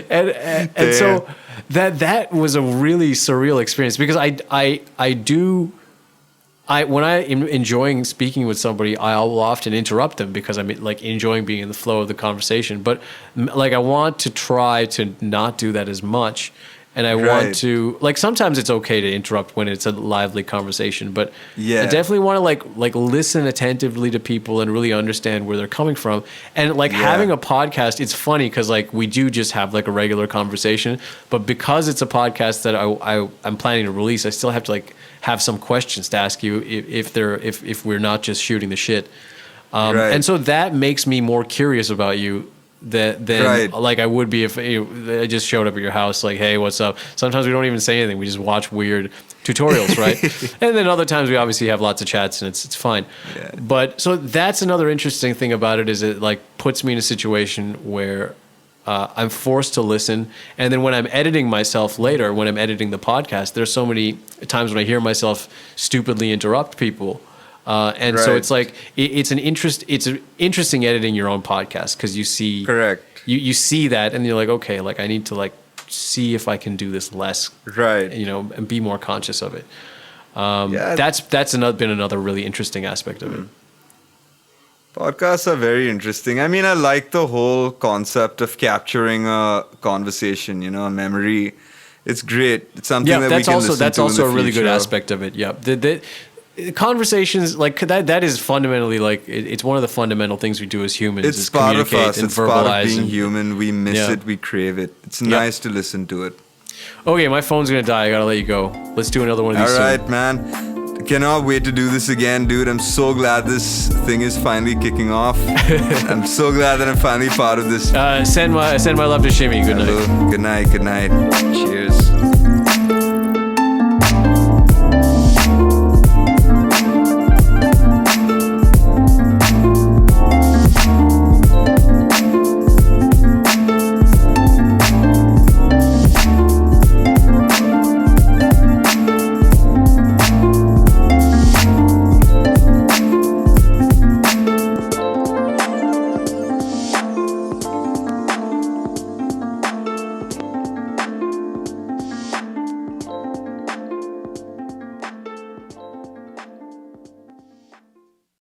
And so that was a really surreal experience, because when I am enjoying speaking with somebody, I will often interrupt them because I'm like enjoying being in the flow of the conversation. But like I want to try to not do that as much. And I want to, like, sometimes it's okay to interrupt when it's a lively conversation, but I definitely want to like listen attentively to people and really understand where they're coming from. And like having a podcast, it's funny because like we do just have like a regular conversation, but because it's a podcast that I'm planning to release, I still have to like have some questions to ask you if we're not just shooting the shit. And so that makes me more curious about you than like I would be if I just showed up at your house like, hey, what's up? Sometimes we don't even say anything. We just watch weird tutorials, right? And then other times we obviously have lots of chats and it's fine. Yeah. But so that's another interesting thing about it, is it like puts me in a situation where I'm forced to listen. And then when I'm editing myself later, when I'm editing the podcast, there's so many times when I hear myself stupidly interrupt people. And so Right. it's like it's an interesting editing your own podcast because you see Correct. you see that and you're like, okay, like I need to like see if I can do this less, Right. and be more conscious of it. Yeah. That's been another really interesting aspect of it. Podcasts are very interesting. I mean, I like the whole concept of capturing a conversation, a memory. It's great. It's something Yeah, that that's we can also listen that's to also in a the really good future. aspect of it. Yeah, the conversations like that is fundamentally like it's one of the fundamental things we do as humans. It's is part of communicate us. and It's part of verbalize being and- human. We miss Yeah. it. We crave it. It's Yep. nice to listen to it. Okay, my phone's gonna die. I gotta let you go. Let's do another one of All these. right, man. Cannot wait to do this again, dude. I'm so glad this thing is finally kicking off. I'm so glad that I'm finally part of this. Soon. Send my love to Shimmy. Good night. Hello. Good night. Good night. Cheers.